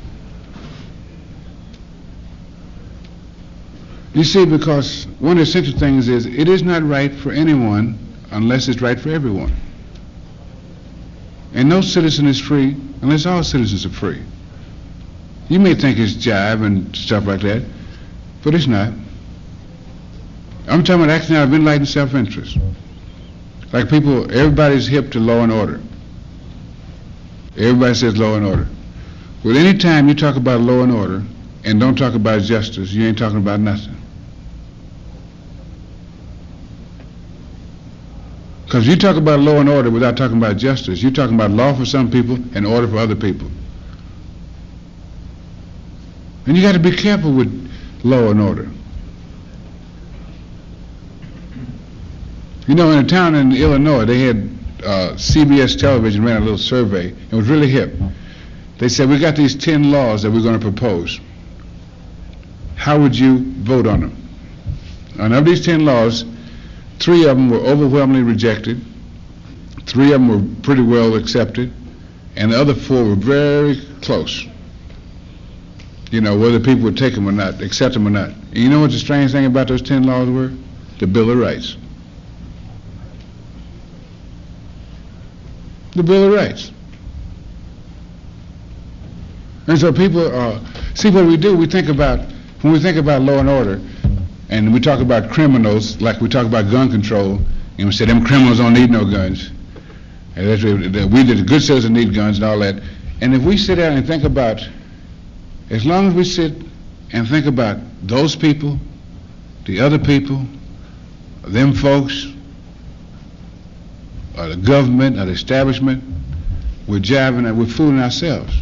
You see, because one of the essential things is it is not right for anyone unless it's right for everyone. And no citizen is free unless all citizens are free. You may think it's jive and stuff like that, but it's not. I'm talking about acting out of enlightened self-interest. Like people, everybody's hip to law and order. Everybody says law and order. Well, any time you talk about law and order and don't talk about justice, you ain't talking about nothing. Because you talk about law and order without talking about justice, you're talking about law for some people and order for other people. And you got to be careful with law and order. You know, in a town in Illinois, they had CBS television ran a little survey. It was really hip. They said, we got these 10 laws that we're going to propose. How would you vote on them? And of these 10 laws, 3 of them were overwhelmingly rejected, 3 of them were pretty well accepted, and the other 4 were very close. You know, whether people would take them or not, accept them or not. And you know what the strange thing about those 10 laws were? The Bill of Rights. The Bill of Rights. And so people, see what we do, we think about, when we think about law and order, and we talk about criminals, like we talk about gun control, and we say them criminals don't need no guns. And that's, we, the good citizens need guns and all that. And if we sit down and think about, as long as we sit and think about those people, the other people, them folks, or the government, or the establishment, we're jiving and we're fooling ourselves.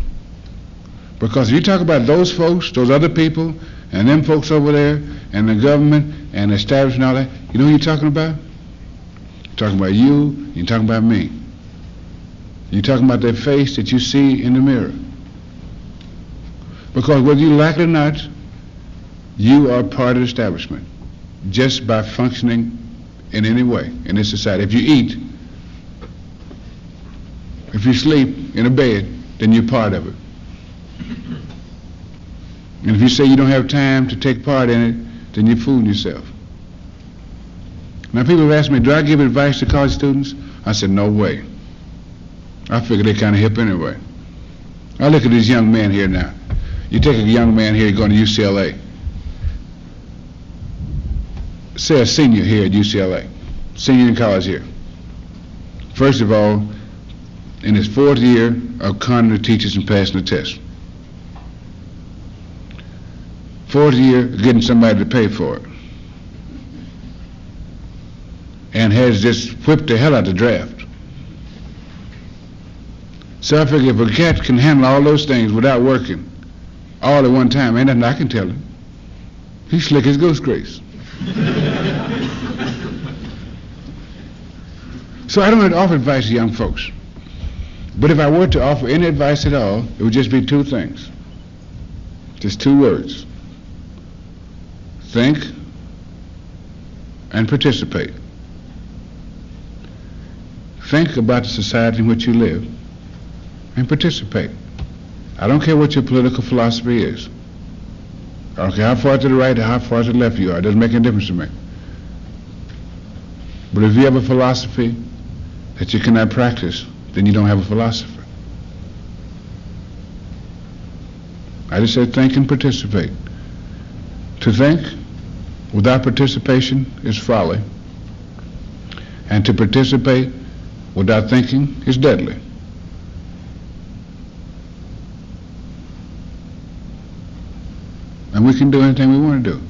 Because if you talk about those folks, those other people, and them folks over there, and the government, and the establishment and all that, you know who you're talking about? You're talking about you, you're talking about me. You're talking about that face that you see in the mirror. Because whether you like it or not, you are part of the establishment, just by functioning in any way in this society. If you eat, if you sleep in a bed, then you're part of it. And if you say you don't have time to take part in it, then you're fooling yourself. Now people have asked me, do I give advice to college students? I said, no way. I figure they're kind of hip anyway. I look at these young men here now. You take a young man here going to UCLA. Say a senior here at UCLA, senior in college here. First of all, in his fourth year of conning the teachers and passing the test. Fourth year, getting somebody to pay for it. And has just whipped the hell out of the draft. So I figure if a cat can handle all those things without working all at one time, ain't nothing I can tell him. He's slick as goose grease. So I don't offer advice to young folks. But if I were to offer any advice at all, it would just be two things. Just two words. Think and participate. Think about the society in which you live and participate. I don't care what your political philosophy is. I don't care how far to the right or how far to the left you are. It doesn't make any difference to me. But if you have a philosophy that you cannot practice, then you don't have a philosophy. I just said think and participate. To think without participation is folly. And to participate without thinking is deadly. And we can do anything we want to do.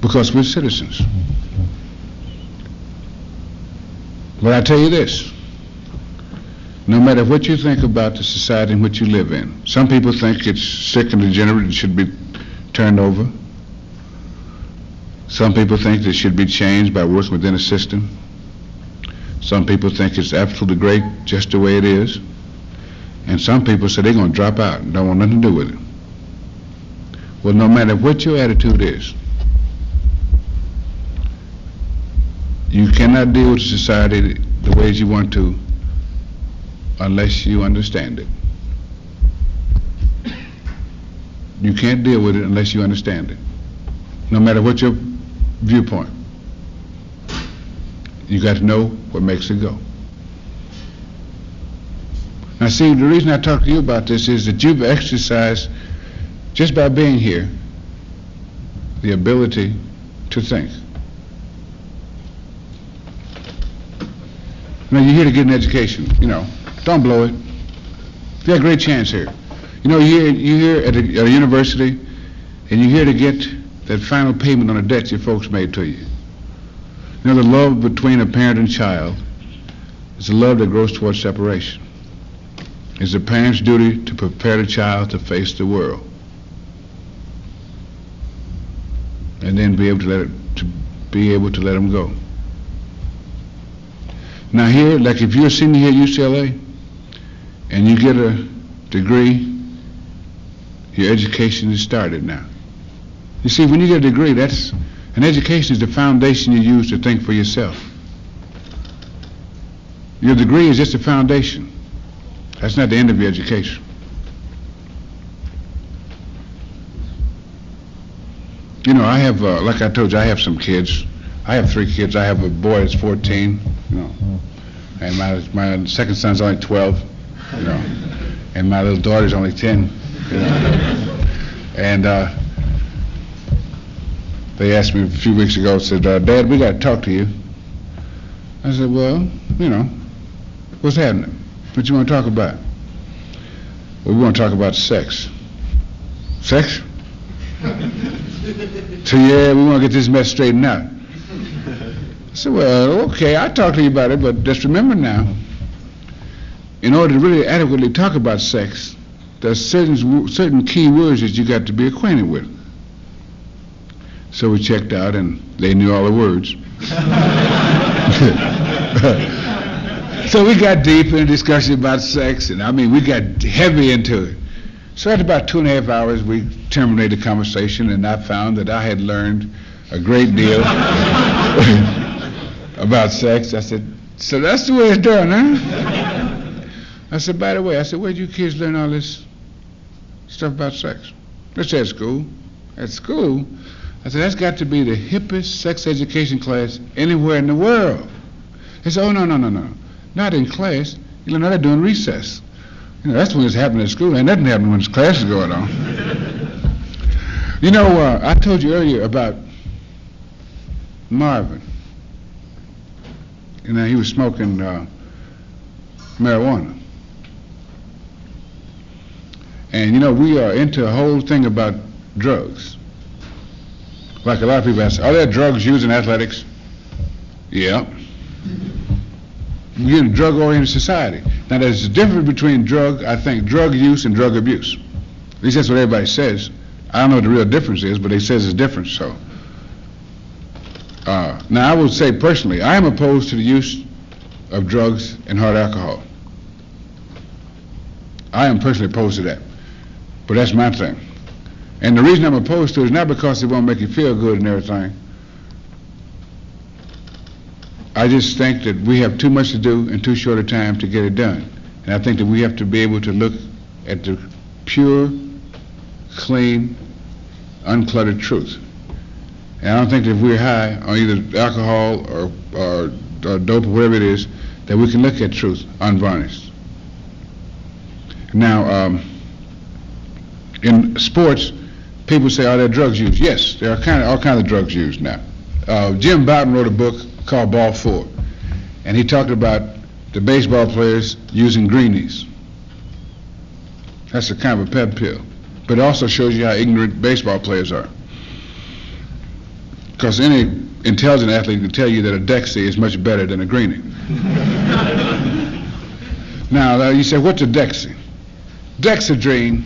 Because we're citizens. But I tell you this, no matter what you think about the society in which you live in, some people think it's sick and degenerate and should be turned over. Some people think it should be changed by working within a system. Some people think it's absolutely great just the way it is. And some people say they're going to drop out and don't want nothing to do with it. Well, no matter what your attitude is, you cannot deal with society the ways you want to unless you understand it. You can't deal with it unless you understand it. No matter what your viewpoint. You got to know what makes it go. Now see, the reason I talk to you about this is that you've exercised, just by being here, the ability to think. Now you're here to get an education, don't blow it. You got a great chance here. You're here at a university, and you're here to get that final payment on the debt your folks made to you. The love between a parent and child is a love that grows towards separation. It's a parent's duty to prepare the child to face the world, and then be able to let him go. Now here, like if you're a senior here at UCLA and you get a degree, your education is started now. You see, when you get a degree, an education is the foundation you use to think for yourself. Your degree is just a foundation. That's not the end of your education. I have, like I told you, I have some kids. I have 3 kids. I have a boy that's 14, and my second son's only 12, and my little daughter's only 10, And they asked me a few weeks ago, said, Dad, we got to talk to you. I said, well, what's happening? What you want to talk about? Well, we want to talk about sex. Sex? So yeah, we want to get this mess straightened out. I said, well, okay, I'll talk to you about it, but just remember now, in order to really adequately talk about sex, there's certain key words that you got to be acquainted with. So we checked out, and they knew all the words. So we got deep in a discussion about sex, and we got heavy into it. So after about 2.5 hours, we terminated the conversation, and I found that I had learned a great deal about sex. I said, so that's the way it's done, huh? I said, by the way, where'd you kids learn all this stuff about sex? Let's say at school. at school. I said, that's got to be the hippest sex education class anywhere in the world. They said, oh, no. Not in class. You learn that during recess. You know, that's when it's happening at school. Ain't nothing happening when this class is going on. You know, I told you earlier about Marvin. You know, he was smoking marijuana. And, you know, we are into a whole thing about drugs. Like a lot of people ask, are there drugs used in athletics? Yeah. We're in a drug-oriented society. Now, there's a difference between drug use and drug abuse. At least that's what everybody says. I don't know what the real difference is, but they says it's different, so. Now, I would say personally, I am opposed to the use of drugs and hard alcohol. I am personally opposed to that. But that's my thing. And the reason I'm opposed to it is not because it won't make you feel good and everything. I just think that we have too much to do in too short a time to get it done. And I think that we have to be able to look at the pure, clean, uncluttered truth. And I don't think that if we're high on either alcohol or dope or whatever it is, that we can look at truth unvarnished. Now, in sports, people say, are there drugs used? Yes, there are all kinds of drugs used now. Jim Bouton wrote a book called Ball 4, and he talked about the baseball players using greenies. That's a kind of a pet pill, but it also shows you how ignorant baseball players are. Because any intelligent athlete can tell you that a Dexy is much better than a greenie. Now, you say, what's a Dexy? Dexedrine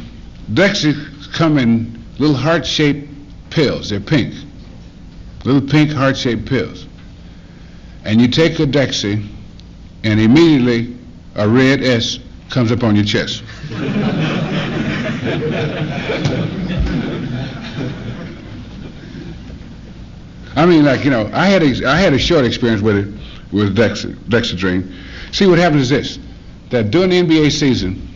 come in little heart-shaped pills. They're pink. Little pink heart-shaped pills. And you take a Dexy, and immediately a red S comes up on your chest. I mean, like, you know, I had a short experience with it, with Dexedrine. See, what happens is this, that during the NBA season,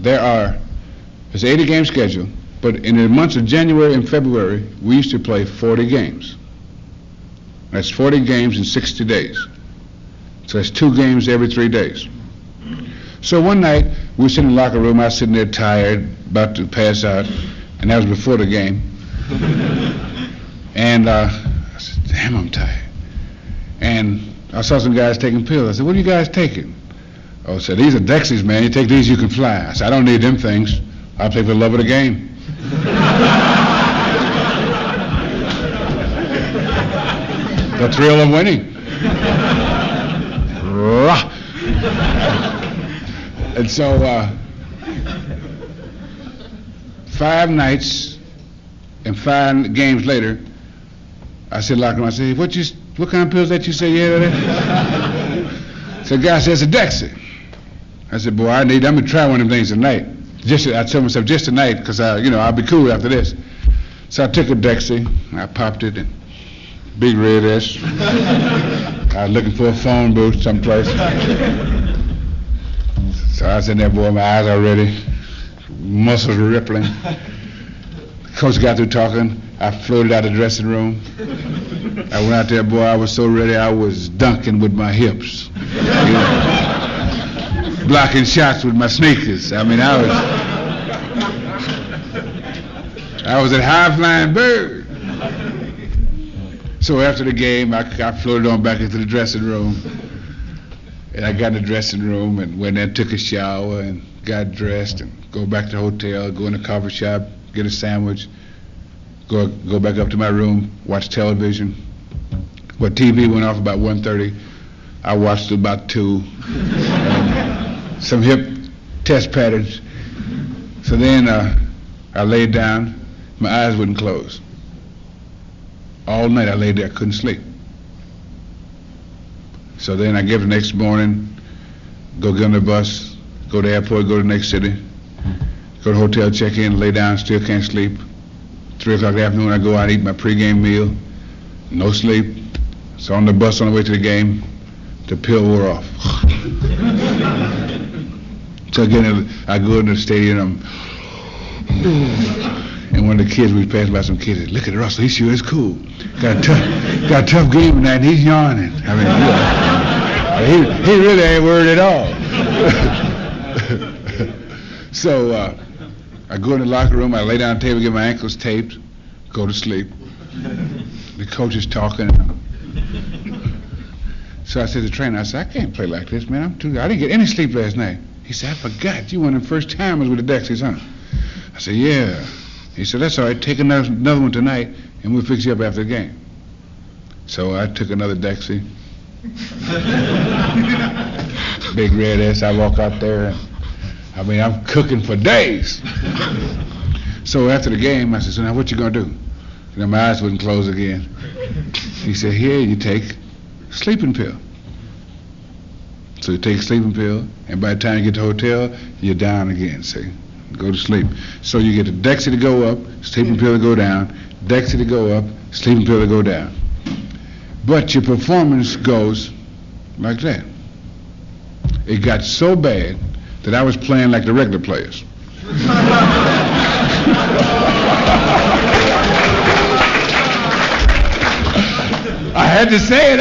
it's an 80-game schedule, but in the months of January and February, we used to play 40 games. That's 40 games in 60 days. So that's 2 games every 3 days. So one night, we were sitting in the locker room, I was sitting there tired, about to pass out, and that was before the game. And I said, damn, I'm tired. And I saw some guys taking pills. I said, what are you guys taking? Oh, said, these are Dexys, man. You take these, you can fly. I said, I don't need them things. I play for the love of the game. The thrill of winning. And so, 5 nights and 5 games later, I said, locker room, I said, what kind of pills that you say you had? So the guy says, it's a Dexy. I said, boy, I'm gonna try one of them things tonight. I told myself just tonight, because I'll be cool after this. So I took a Dexy, I popped it, and big red S. I was looking for a phone booth someplace. So I was in there, boy, my eyes are ready, muscles were rippling. Coach got through talking, I floated out of the dressing room. I went out there, boy, I was so ready, I was dunking with my hips. You know, blocking shots with my sneakers. I mean, I was a high-flying bird. So after the game, I floated on back into the dressing room. And I got in the dressing room and went in, took a shower and got dressed and go back to the hotel, go in the coffee shop, get a sandwich, go back up to my room, watch television. Well, TV went off about 1:30. I watched till about 2. Some hip test patterns. So then I laid down. My eyes wouldn't close. All night I laid there, couldn't sleep. So then I get up the next morning, go get on the bus, go to the airport, go to the next city, go to the hotel, check in, lay down, still can't sleep. 3 o'clock in the afternoon I go out and eat my pregame meal, no sleep. So on the bus on the way to the game, the pill wore off. So again, I go into the stadium, And one of the kids, we was passing by some kids, said, look at Russell, he sure is cool. Got a tough game tonight, and he's yawning. I mean, he really ain't worried at all. So I go in the locker room, I lay down on the table, get my ankles taped, go to sleep. The coach is talking. So I said to the trainer, I said, I can't play like this, man. I didn't get any sleep last night. He said, I forgot. You one of the first timers with the Dexies, huh? I said, yeah. He said, that's all right. Take another one tonight, and we'll fix you up after the game. So I took another Dexie. Big red ass. I walk out there. And, I'm cooking for days. So after the game, I said, so now what you going to do? My eyes wouldn't close again. He said, here, you take a sleeping pill. So you take a sleeping pill, and by the time you get to the hotel, you're down again, see? Go to sleep. So you get the Dexie to go up, sleeping pill to go down, Dexie to go up, sleeping pill to go down. But your performance goes like that. It got so bad that I was playing like the regular players. I had to say it.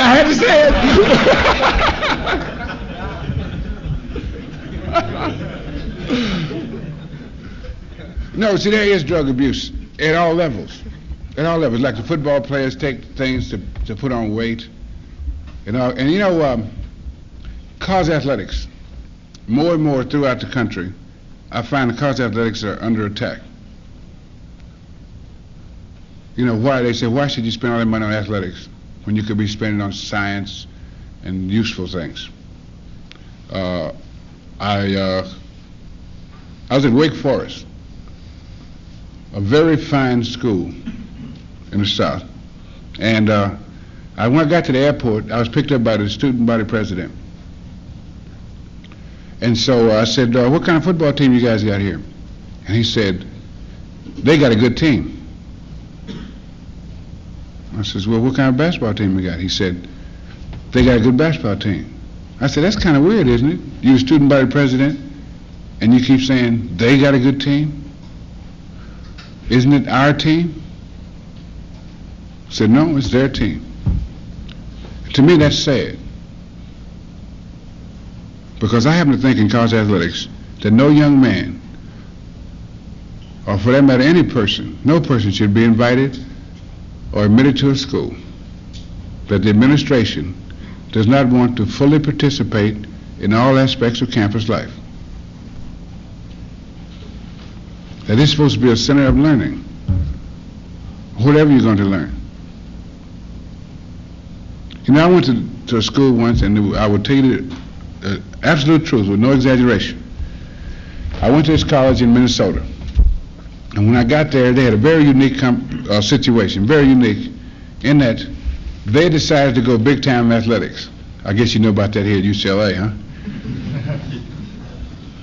No, see, there is drug abuse at all levels. At all levels. Like the football players take things to put on weight. College athletics, more and more throughout the country, I find the college athletics are under attack. Why? They say, why should you spend all that money on athletics when you could be spending on science and useful things? I was at Wake Forest, a very fine school in the South. And when I got to the airport, I was picked up by the student body president. And so I said, what kind of football team you guys got here? And he said, they got a good team. I says, well, what kind of basketball team you got? He said, they got a good basketball team. I said, that's kind of weird, isn't it? You're a student body president, and you keep saying, they got a good team? Isn't it our team? I said, no, it's their team. To me, that's sad. Because I happen to think in college athletics that no young man, or for that matter any person, no person should be invited or admitted to a school that the administration does not want to fully participate in all aspects of campus life. That is supposed to be a center of learning, whatever you're going to learn. I went to a school once, and I would tell you the absolute truth with no exaggeration. I went to this college in Minnesota, and when I got there, they had a very unique situation, very unique, in that they decided to go big time in athletics. I guess you know about that here at UCLA, huh?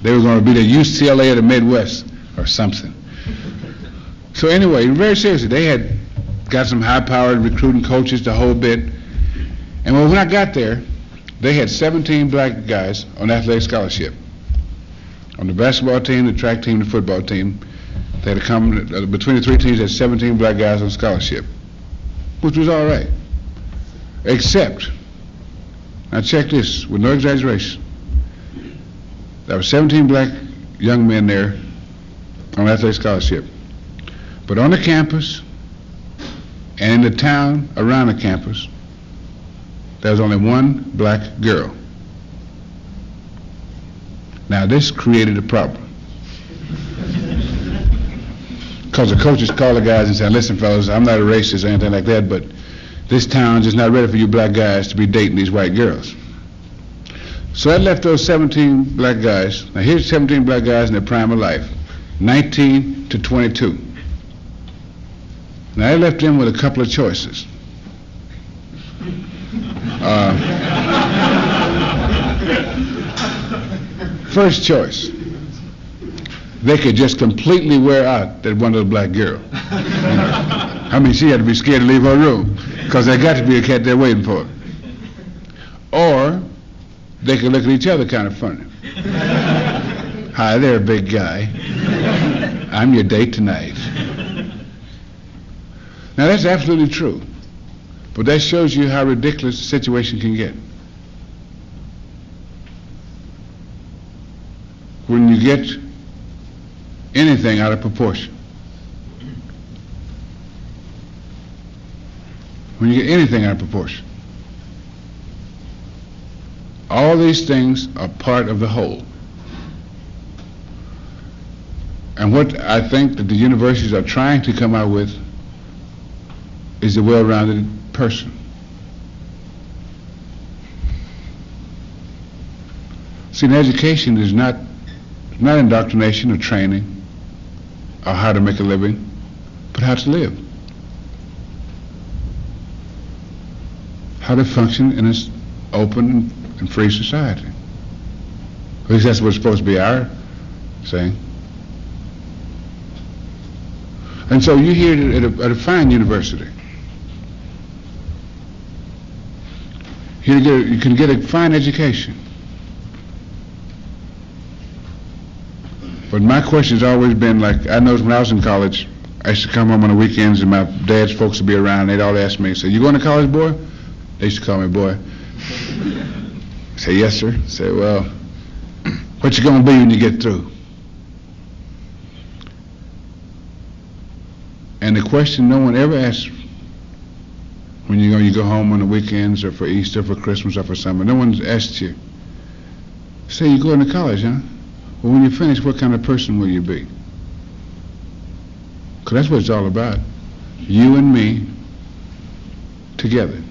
They were going to be the UCLA of the Midwest or something. So anyway, very seriously, they had got some high-powered recruiting coaches, the whole bit. And when I got there, they had 17 black guys on athletic scholarship. On the basketball team, the track team, the football team, they had between the three teams, they had 17 black guys on scholarship, which was all right. Except, now check this, with no exaggeration, there were 17 black young men there on athletic scholarship. But on the campus and in the town around the campus, there was only one black girl. Now this created a problem. Because the coaches called the guys and said, listen fellas, I'm not a racist or anything like that, but this town's just not ready for you black guys to be dating these white girls. So that left those 17 black guys, now here's 17 black guys in their prime of life, 19 to 22. Now that left them with a couple of choices. First choice, they could just completely wear out that one little black girl. She had to be scared to leave her room because there got to be a cat there waiting for her. Or they could look at each other kind of funny. Hi there, big guy. I'm your date tonight. Now that's absolutely true, but that shows you how ridiculous the situation can get. When you get anything out of proportion. When you get anything out of proportion. All these things are part of the whole. And what I think that the universities are trying to come out with is a well-rounded person. See, education is not indoctrination or training or how to make a living, but how to live. How to function in an open and free society. At least that's what's supposed to be our saying. And so you're here at a fine university. Here you can get a fine education. But my question's always been like, I noticed when I was in college, I used to come home on the weekends and my dad's folks would be around, they'd all ask me, say, you going to college, boy? They used to call me boy. I say, yes, sir. I say, well, what you going to be when you get through? And the question no one ever asks when you go home on the weekends or for Easter, for Christmas, or for summer, no one's asked you, say, you going to college, huh? Well, when you finish, what kind of person will you be? Because that's what it's all about. You and me together.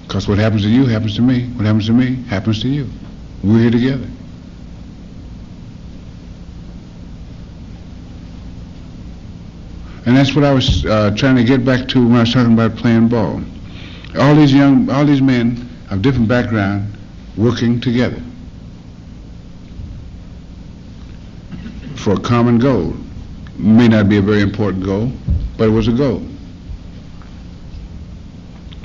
Because what happens to you happens to me. What happens to me happens to you. We're here together. And that's what I was trying to get back to when I was talking about playing ball. All these men of different background working together for a common goal. May not be a very important goal, but it was a goal.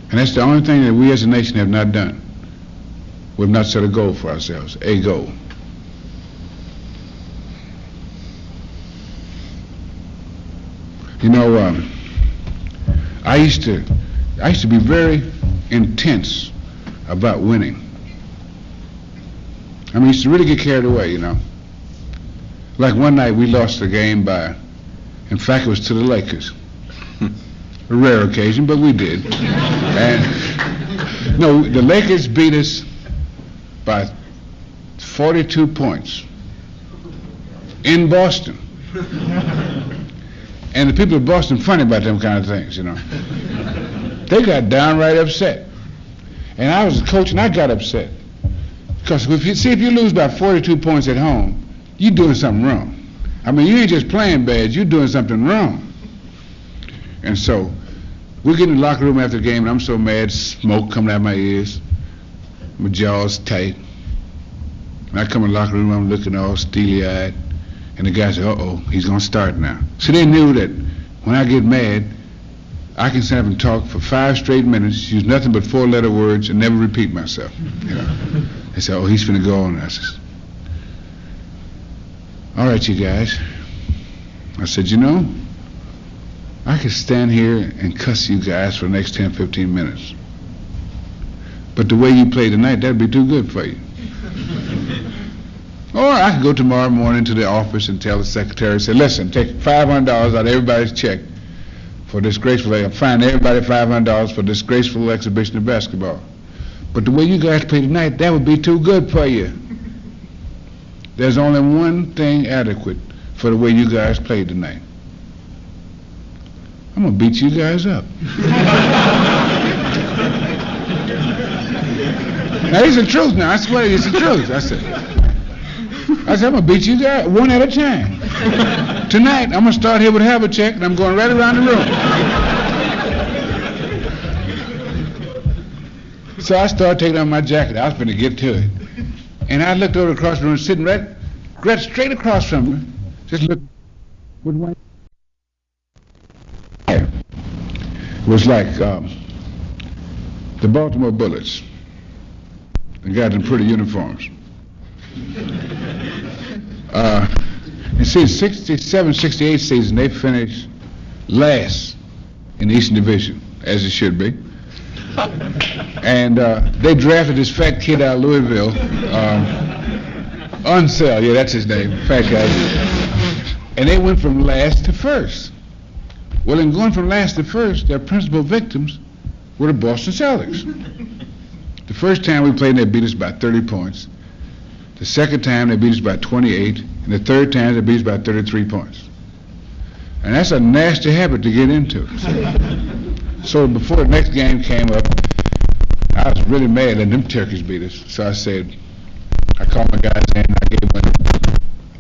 And that's the only thing that we as a nation have not done. We've not set a goal for ourselves, a goal. You know, I used to be very intense about winning. I mean, I used to really get carried away, you know. Like one night we lost the game by, in fact, it was to the Lakers. A rare occasion, but we did. And no, the Lakers beat us by 42 points in Boston. And the people of Boston funny about them kind of things, you know. They got downright upset. And I was a coach and I got upset. Because if you lose by 42 points at home, you're doing something wrong. I mean, you ain't just playing bad, you're doing something wrong. And so, we get in the locker room after the game and I'm so mad, smoke coming out of my ears, my jaw's tight. And I come in the locker room, I'm looking all steely-eyed. And the guy said, uh-oh, he's going to start now. So they knew that when I get mad, I can stand up and talk for 5 straight minutes, use nothing but 4-letter words, and never repeat myself. You know? They said, oh, he's finna go on. I said, all right, you guys. I said, you know, I could stand here and cuss you guys for the next 10, 15 minutes. But the way you play tonight, that'd be too good for you. Or I could go tomorrow morning to the office and tell the secretary, say, listen, take $500 out of everybody's check for disgraceful, fine everybody $500 for disgraceful exhibition of basketball. But the way you guys play tonight, that would be too good for you. There's only one thing adequate for the way you guys played tonight. I'm going to beat you guys up. Now, it's the truth now. I swear it's the truth. I said, I'm going to beat you guys one at a time. Tonight, I'm going to start here with half a check, and I'm going right around the room. So I started taking off my jacket. I was going to get to it. And I looked over across the room, sitting right straight across from me. Just looked with one. It was like the Baltimore Bullets. The guys in pretty uniforms. You see, 67, 68 season, they finished last in the Eastern Division, as it should be. And they drafted this fat kid out of Louisville, Unsell, yeah, that's his name, fat guy. And they went from last to first. Well, in going from last to first, their principal victims were the Boston Celtics. The first time we played, they beat us by 30 points. The second time, they beat us by 28. And the third time, they beat us by 33 points. And that's a nasty habit to get into. So before the next game came up, I was really mad that them turkeys beat us. So I called my guys in and I gave them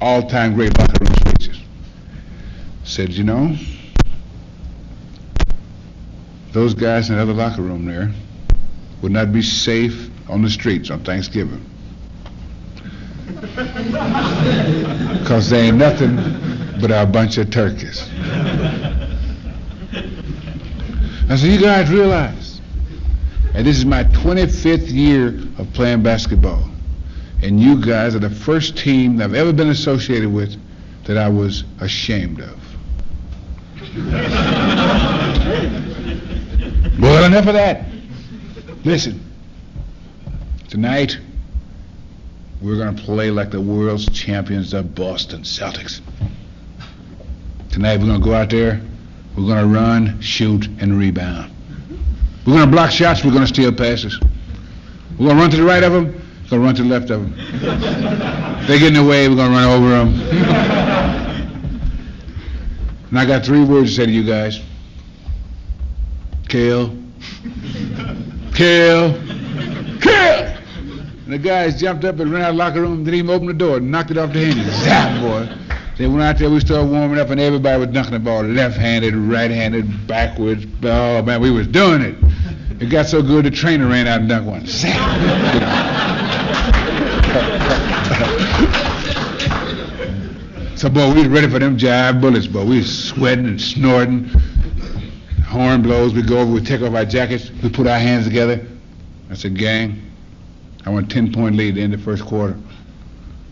all-time great locker room speeches. Said, you know, those guys in the other locker room there would not be safe on the streets on Thanksgiving. Because they ain't nothing but a bunch of turkeys. I said, you guys realize, and this is my 25th year of playing basketball, and you guys are the first team that I've ever been associated with that I was ashamed of. Well, enough of that. Listen, tonight we're going to play like the world's champions, the Boston Celtics. Tonight we're going to go out there, we're going to run, shoot, and rebound. We're going to block shots, we're going to steal passes. We're going to run to the right of them, we're going to run to the left of them. If they get in the way, we're going to run over them. And I got 3 words to say to you guys. Kill. Kill. Kill! And the guys jumped up and ran out of the locker room, didn't even open the door, and knocked it off the hinges. Zap, boy. They went out there, we started warming up, and everybody was dunking the ball, left-handed, right-handed, backwards. Oh, man, we was doing it. It got so good, the trainer ran out and dunked one. Zap! So, boy, we was ready for them jive bullets, boy. We was sweating and snorting. Horn blows, we go over, we take off our jackets, we put our hands together. I said, gang, I want a 10-point lead at the end of the first quarter.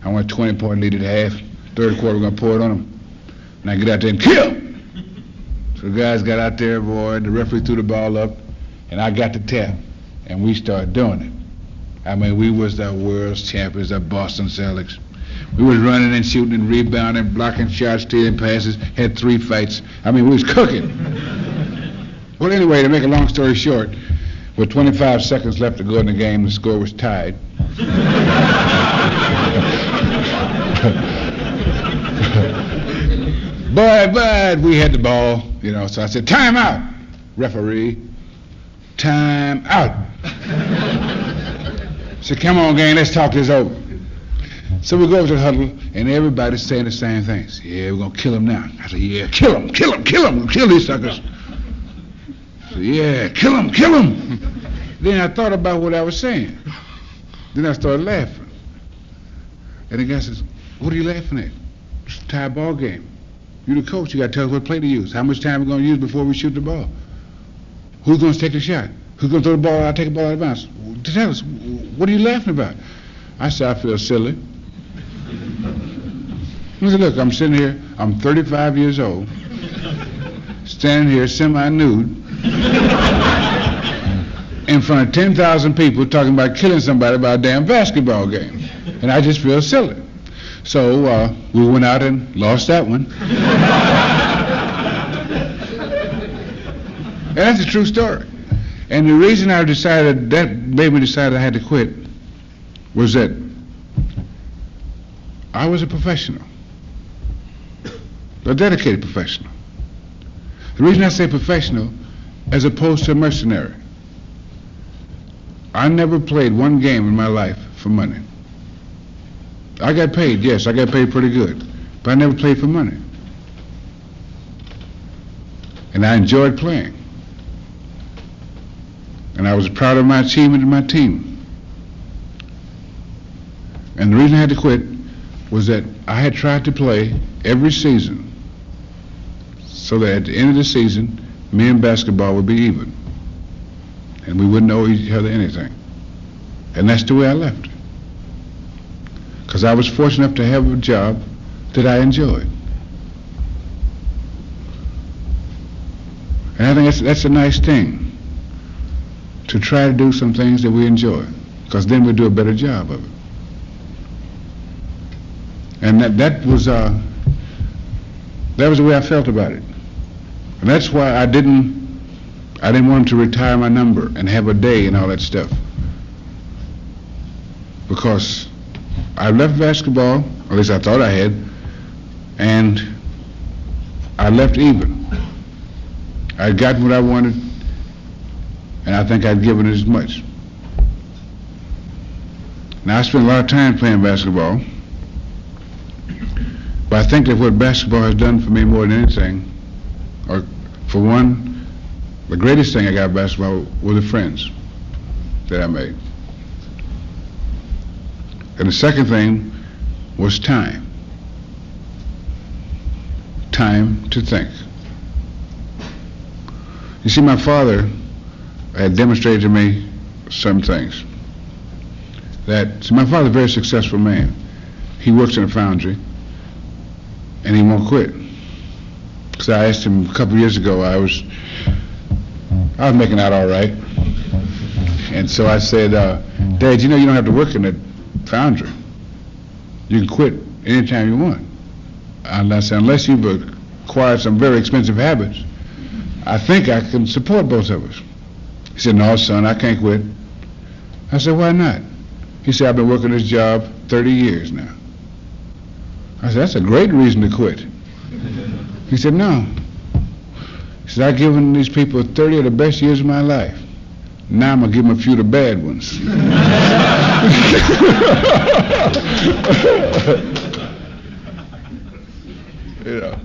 I want a 20-point lead at the half. Third quarter, we're going to pour it on them. And I get out there and kill! So the guys got out there, boy, the referee threw the ball up, and I got the tap, and we started doing it. I mean, we was the world's champions, the Boston Celtics. We was running and shooting and rebounding, blocking shots, stealing passes, had 3 fights. I mean, we was cooking. Well, anyway, to make a long story short, with 25 seconds left to go in the game, the score was tied. But we had the ball, you know, so I said, time out, referee, time out. I said, come on, gang, let's talk this over. So we go over to the huddle, and everybody's saying the same things. Yeah, we're going to kill him now. I said, yeah, kill him, kill him, kill him, kill these suckers. I said, yeah, kill him, kill him. Then I thought about what I was saying. Then I started laughing. And the guy says, what are you laughing at? It's a tie ball game. You're the coach, you got to tell us what play to use. How much time we're going to use before we shoot the ball. Who's going to take the shot? Who's going to throw the ball out, take the ball out of bounds? Tell us, what are you laughing about? I said, I feel silly. He said, look, I'm sitting here, I'm 35 years old, standing here semi-nude, in front of 10,000 people talking about killing somebody about a damn basketball game. And I just feel silly. So we went out and lost that one. And that's a true story. And the reason I decided, that made me decide I had to quit, was that I was a professional, a dedicated professional. The reason I say professional, as opposed to a mercenary, I never played one game in my life for money. I got paid, yes, I got paid pretty good, but I never played for money. And I enjoyed playing. And I was proud of my achievement and my team. And the reason I had to quit was that I had tried to play every season so that at the end of the season, me and basketball would be even. And we wouldn't owe each other anything. And that's the way I left. Because I was fortunate enough to have a job that I enjoyed. And I think that's a nice thing, to try to do some things that we enjoy, because then we do a better job of it. And that was the way I felt about it. And that's why I didn't want to retire my number and have a day and all that stuff. Because I left basketball, or at least I thought I had, and I left even. I'd gotten what I wanted, and I think I'd given as much. Now, I spent a lot of time playing basketball, but I think that what basketball has done for me more than anything, or for one, the greatest thing I got out of basketball were the friends that I made. And the second thing was time. Time to think. You see, my father had demonstrated to me some things. My father's a very successful man. He works in a foundry, and he won't quit. Because I asked him a couple of years ago, I was making out all right. And so I said, Dad, you know you don't have to work in that foundry. You can quit anytime you want. And I said, unless you've acquired some very expensive habits, I think I can support both of us. He said, no, son, I can't quit. I said, why not? He said, I've been working this job 30 years now. I said, that's a great reason to quit. He said, no. He said, I've given these people 30 of the best years of my life. Now I'm going to give them a few of the bad ones. You know.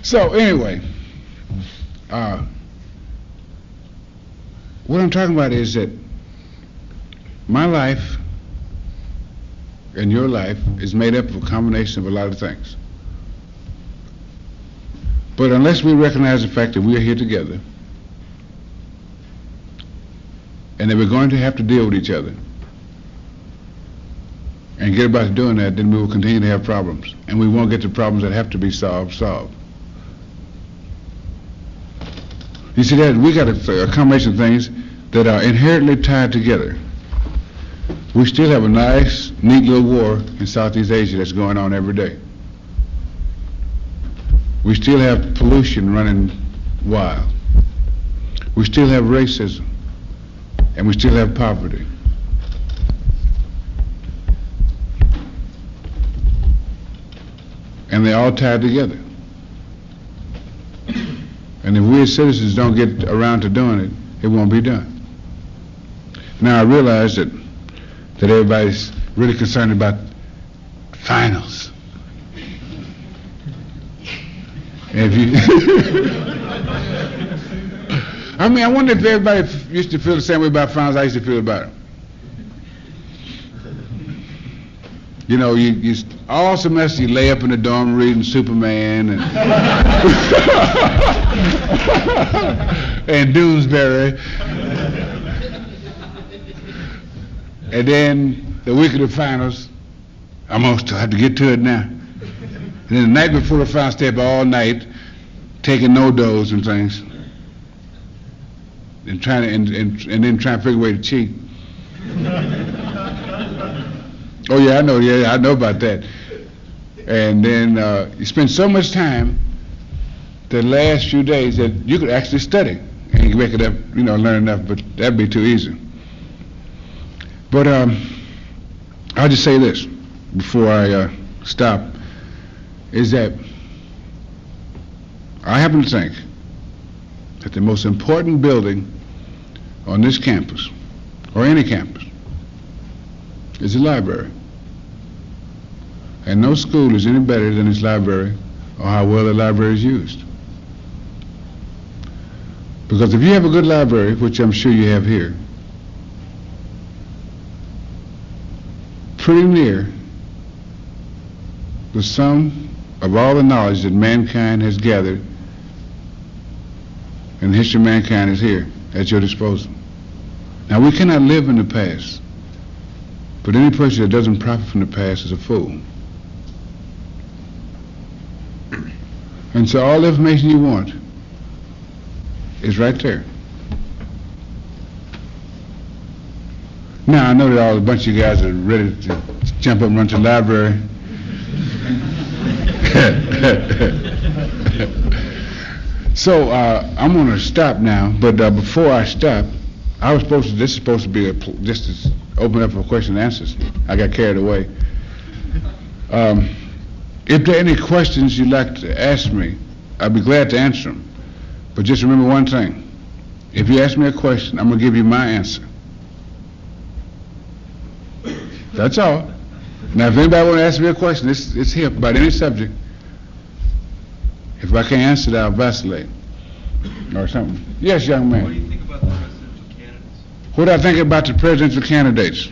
So anyway, what I'm talking about is that my life and your life is made up of a combination of a lot of things. But unless we recognize the fact that we are here together and that we're going to have to deal with each other and get about to doing that, then we will continue to have problems. And we won't get the problems that have to be solved. You see that we got a combination of things that are inherently tied together. We still have a nice, neat little war in Southeast Asia that's going on every day. We still have pollution running wild. We still have racism. And we still have poverty. And they're all tied together. And if we as citizens don't get around to doing it, it won't be done. Now I realize that everybody's really concerned about finals. And if you I mean, I wonder if everybody used to feel the same way about finals I used to feel about it. You know, you all semester you lay up in the dorm reading Superman and and Doonesbury. And then the week of the finals, I'm going to have to get to it now. And then the night before the finals, stay up all night, taking no-dos and things, and trying to, and then trying to figure a way to cheat. Oh yeah, I know about that. And then you spend so much time the last few days that you could actually study and you make it up, learn enough, but that'd be too easy. But I'll just say this before I stop, is that I happen to think that the most important building on this campus, or any campus, is the library. And no school is any better than its library or how well the library is used. Because if you have a good library, which I'm sure you have here, pretty near the sum of all the knowledge that mankind has gathered and the history of mankind is here at your disposal. Now, we cannot live in the past, but any person that doesn't profit from the past is a fool. And so all the information you want is right there. Now, I know that all a bunch of you guys are ready to jump up and run to the library. So I'm going to stop now, but before I stop, this is supposed to be just to open up for question and answers. I got carried away. If there are any questions you'd like to ask me, I'd be glad to answer them. But just remember one thing. If you ask me a question, I'm going to give you my answer. That's all. Now, if anybody want to ask me a question, it's here about any subject. If I can't answer it, I'll vacillate or something. Yes, young man. What do you think about the presidential candidates? What do I think about the presidential candidates?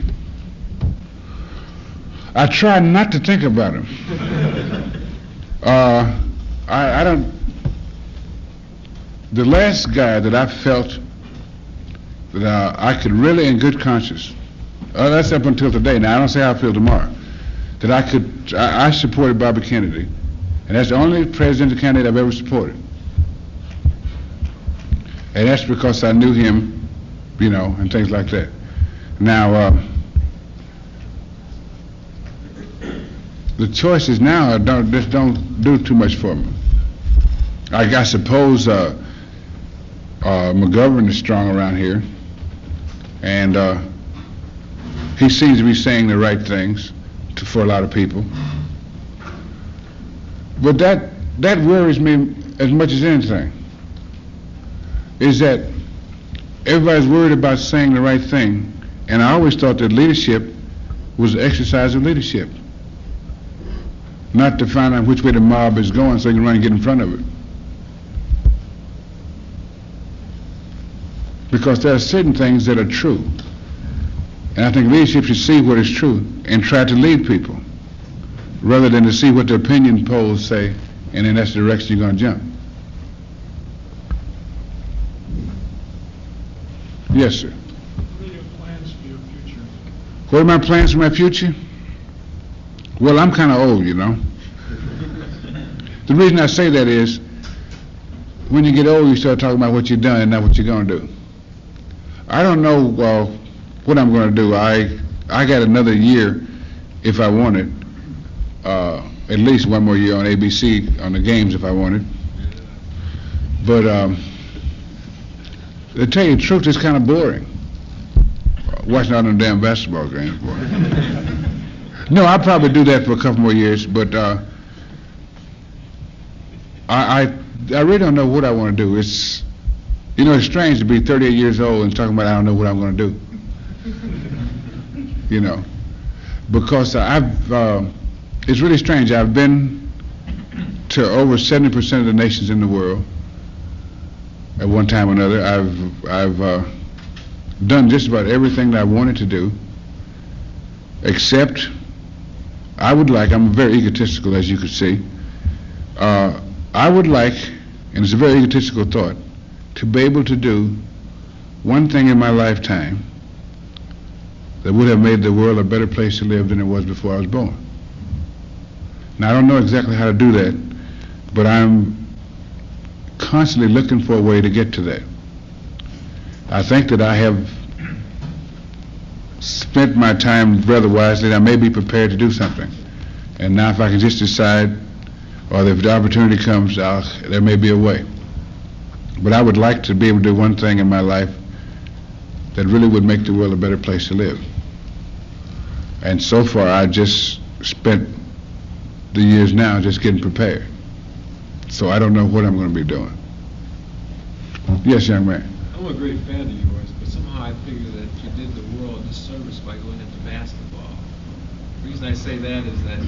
I try not to think about them. I don't. The last guy that I felt that I could really, in good conscience, that's up until today. Now I don't say how I feel tomorrow. That I supported Bobby Kennedy, and that's the only presidential candidate I've ever supported. And that's because I knew him, and things like that. Now, the choices now don't do too much for me. I suppose McGovern is strong around here, and he seems to be saying the right things for a lot of people. But that worries me as much as anything, is that everybody's worried about saying the right thing, and I always thought that leadership was the exercise of leadership, not to find out which way the mob is going so you can run and get in front of it. Because there are certain things that are true, and I think leadership should see what is true and try to lead people, rather than to see what the opinion polls say, and then that's the direction you're going to jump. Yes, sir. What are your plans for your future? What are my plans for my future? Well, I'm kind of old, The reason I say that is, when you get old, you start talking about what you've done and not what you're going to do. I don't know what I'm going to do. I got another year, if I wanted, at least one more year on ABC on the games if I wanted. But to tell you the truth, it's kind of boring watching all them damn basketball games. Boy. No, I'll probably do that for a couple more years, but I really don't know what I want to do. It's strange to be 38 years old and talking about I don't know what I'm going to do. Because it's really strange. I've been to over 70% of the nations in the world at one time or another. I've done just about everything that I wanted to do, except I'm very egotistical, as you could see. I would like, and it's a very egotistical thought, to be able to do one thing in my lifetime that would have made the world a better place to live than it was before I was born. Now, I don't know exactly how to do that, but I'm constantly looking for a way to get to that. I think that I have spent my time rather wisely, and I may be prepared to do something. And now if I can just decide, or if the opportunity comes, there may be a way. But I would like to be able to do one thing in my life that really would make the world a better place to live. And so far, I just spent the years now just getting prepared. So I don't know what I'm going to be doing. Yes, young man. I'm a great fan of yours, but somehow I figure that you did the world a disservice by going into basketball. The reason I say that is that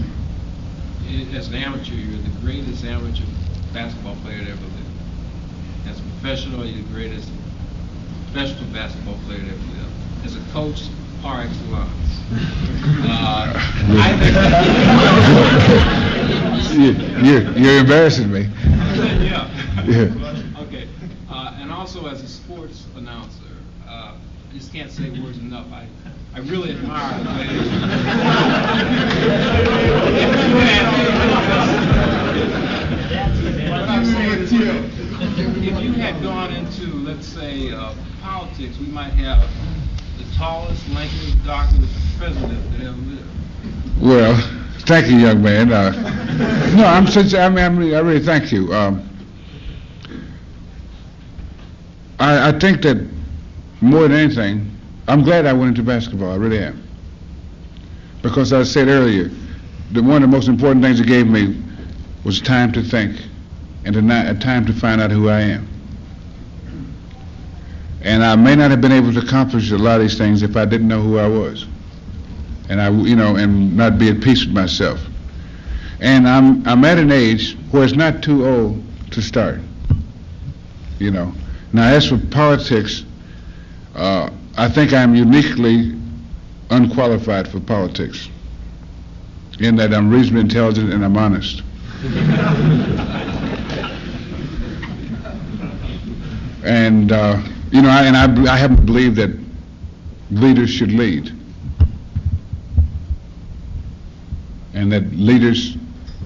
as an amateur, you're the greatest amateur basketball player to ever live. As a professional, you're the greatest professional basketball player to ever live. As a coach, par excellence. You're embarrassing me. Yeah. Okay. And also as a sports announcer, I just can't say words enough. I really admire the way If you had gone into, let's say, politics, we might have the tallest, lankiest, darkest president that ever lived. Well, thank you, young man. No, I really thank you. I think that more than anything, I'm glad I went into basketball. I really am. Because as I said earlier, one of the most important things it gave me was time to think and a time to find out who I am. And I may not have been able to accomplish a lot of these things if I didn't know who I was. And and not be at peace with myself. And I'm at an age where it's not too old to start. Now, as for politics, I think I'm uniquely unqualified for politics, in that I'm reasonably intelligent and I'm honest. And I happen to believe that leaders should lead, and that leaders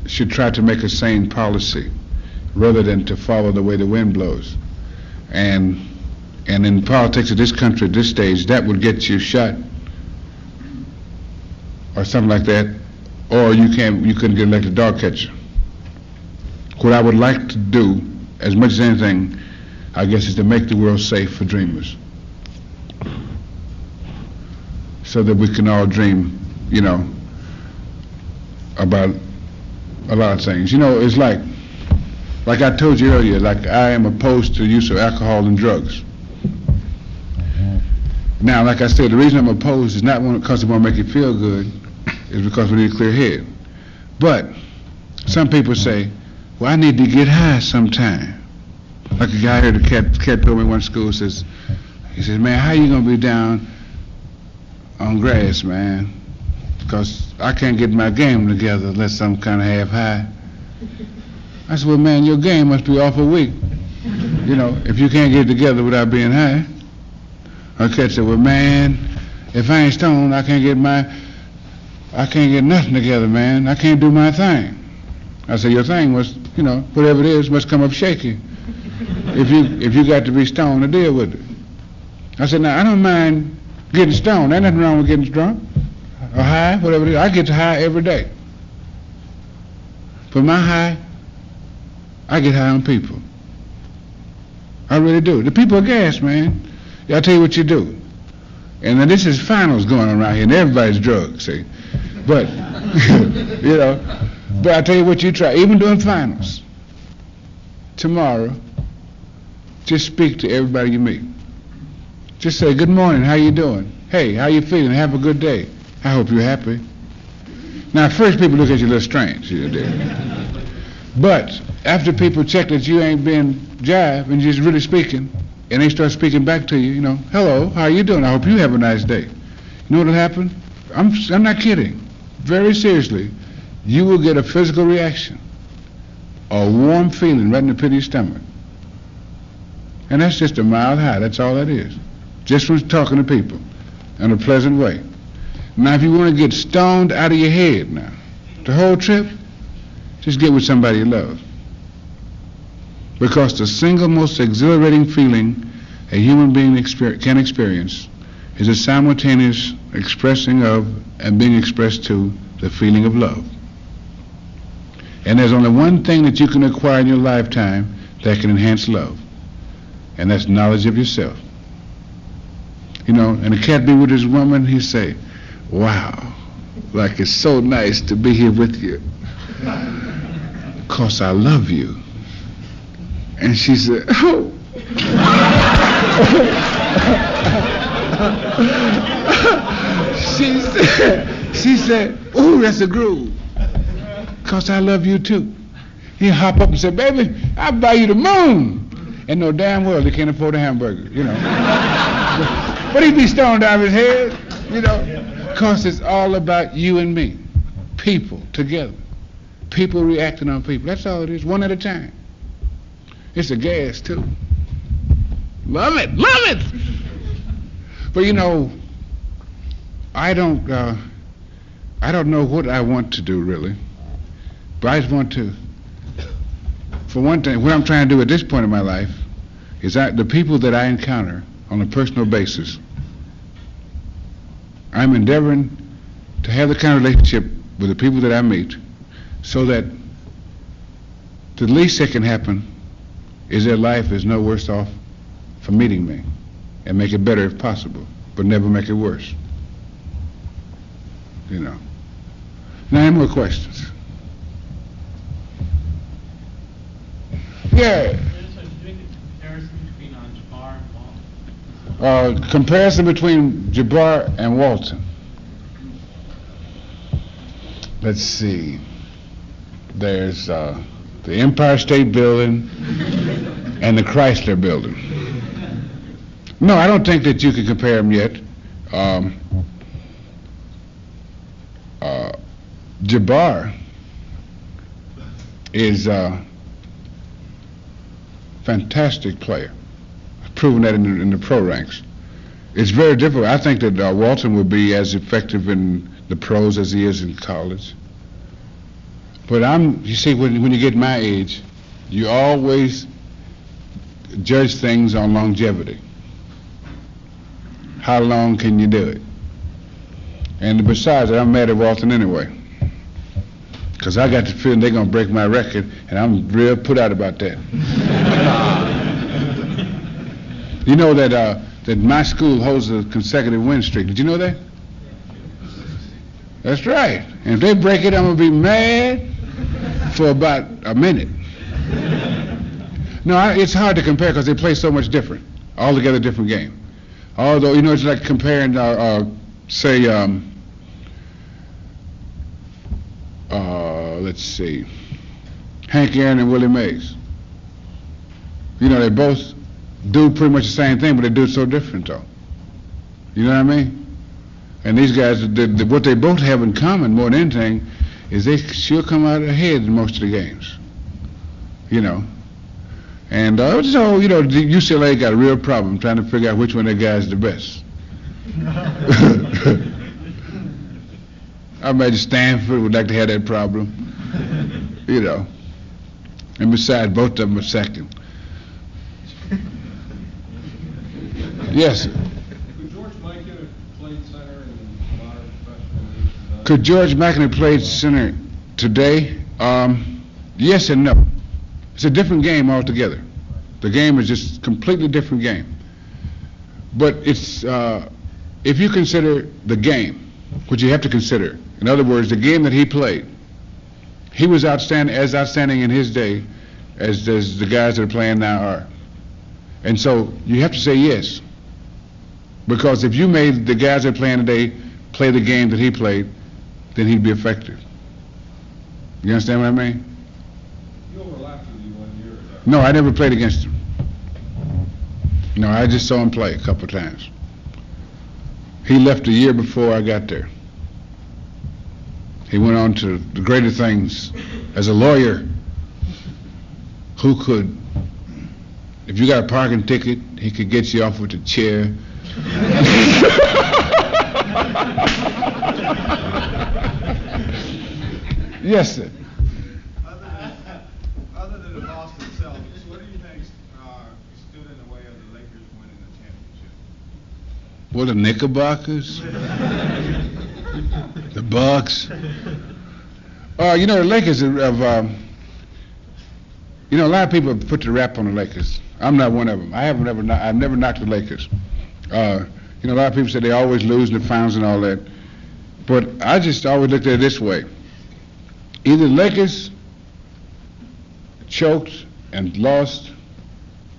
should try to make a sane policy rather than to follow the way the wind blows. And in politics of this country at this stage, that would get you shot or something like that, or you couldn't get elected dog catcher. What I would like to do, as much as anything, I guess, is to make the world safe for dreamers, so that we can all dream, about a lot of things. It's like I told you earlier, like I am opposed to the use of alcohol and drugs. Now, like I said, the reason I'm opposed is not because I want to make you feel good, is because we need a clear head. But some people say, well, I need to get high sometime. Like a guy here, the cat told me in one school, he says, man, how you going to be down on grass, man? Because I can't get my game together unless I'm kind of half high. I said, well, man, your game must be awful weak, if you can't get it together without being high. A cat said, well, man, if I ain't stoned, I can't get nothing together, man. I can't do my thing. I said, your thing was, whatever it is, must come up shaky. If you got to be stoned to deal with it. I said, now, I don't mind getting stoned. Ain't nothing wrong with getting drunk or high, whatever it is. I get high every day. But my high, I get high on people. I really do. The people are gas, man. I'll tell you what you do. And then this is finals going on around here, and everybody's drunk, see. But, but I'll tell you what you try, even during finals. Tomorrow, just speak to everybody you meet. Just say, good morning, how you doing? Hey, how you feeling? Have a good day. I hope you're happy. Now, at first people look at you a little strange. But after people check that you ain't being jive and you're just really speaking, and they start speaking back to you, hello, how you doing? I hope you have a nice day. You know what'll happen? I'm not kidding. Very seriously, you will get a physical reaction, a warm feeling right in the pit of your stomach. And that's just a mild high. That's all that is. Just from talking to people in a pleasant way. Now, if you want to get stoned out of your head now, the whole trip, just get with somebody you love. Because the single most exhilarating feeling a human being can experience is a simultaneous expressing of and being expressed to the feeling of love. And there's only one thing that you can acquire in your lifetime that can enhance love, and that's knowledge of yourself. And a cat be with his woman, he say, wow, like it's so nice to be here with you, 'cause I love you. And she said, oh. she said, ooh, that's a groove. 'Cause I love you too. He'd hop up and say, baby, I'll buy you the moon. And no damn well he can't afford a hamburger, But he'd be stoned out of his head, 'cause it's all about you and me. People together. People reacting on people. That's all it is, one at a time. It's a gas too. Love it, love it. But I don't know what I want to do really, but I just want to for one thing, what I'm trying to do at this point in my life is the people that I encounter on a personal basis, I'm endeavoring to have the kind of relationship with the people that I meet so that the least that can happen is their life is no worse off for meeting me, and make it better if possible, but never make it worse. You know. Now, any more questions? Yeah. Comparison between Jabbar and Walton. Let's see. There's the Empire State Building and the Chrysler Building. No, I don't think that you can compare them yet. Jabbar is a fantastic player. I've proven that in the pro ranks. It's very difficult. I think that Walton would be as effective in the pros as he is in college. But you see, when you get my age, you always judge things on longevity. How long can you do it? And besides, I'm mad at Walton anyway, because I got the feeling they're going to break my record, and I'm real put out about that. You know that my school holds a consecutive win streak. Did you know that? That's right. And if they break it, I'm going to be mad for about a minute. No, it's hard to compare because they play so much different, altogether different game. Although, you know, it's like comparing, say, let's see, Hank Aaron and Willie Mays. You know, they both do pretty much the same thing, but they do it so different, though. You know what I mean? And these guys, what they both have in common more than anything is they sure come out ahead in most of the games. You know. And so, you know, the UCLA got a real problem trying to figure out which one of their guys is the best. I imagine Stanford would like to have that problem. You know. And besides, both of them are second. Yes, sir. Could George Mikan have played center in modern professional leagues? Could George Mikan have played center today? Yes and no. It's a different game altogether. The game is just a completely different game. But it's, if you consider the game, which you have to consider, in other words, the game that he played, he was outstanding in his day as the guys that are playing now are. And so you have to say yes. Because if you made the guys that are playing today play the game that he played, then he'd be effective. You understand what I mean? You overlapped with you 1 year ago. No, I never played against him. No, I just saw him play a couple of times. He left a year before I got there. He went on to the greater things as a lawyer who could, if you got a parking ticket, he could get you off with a chair. Yes, sir. Other than the Boston Celtics, what do you think stood in the way of the Lakers winning the championship? Well, the Knickerbockers, the Bucks. You know, the Lakers have, you know, a lot of people put the rap on the Lakers. I'm not one of them. I've never knocked the Lakers. You know, a lot of people say they always lose in the finals and all that. But I just always looked at it this way. Either the Lakers choked and lost,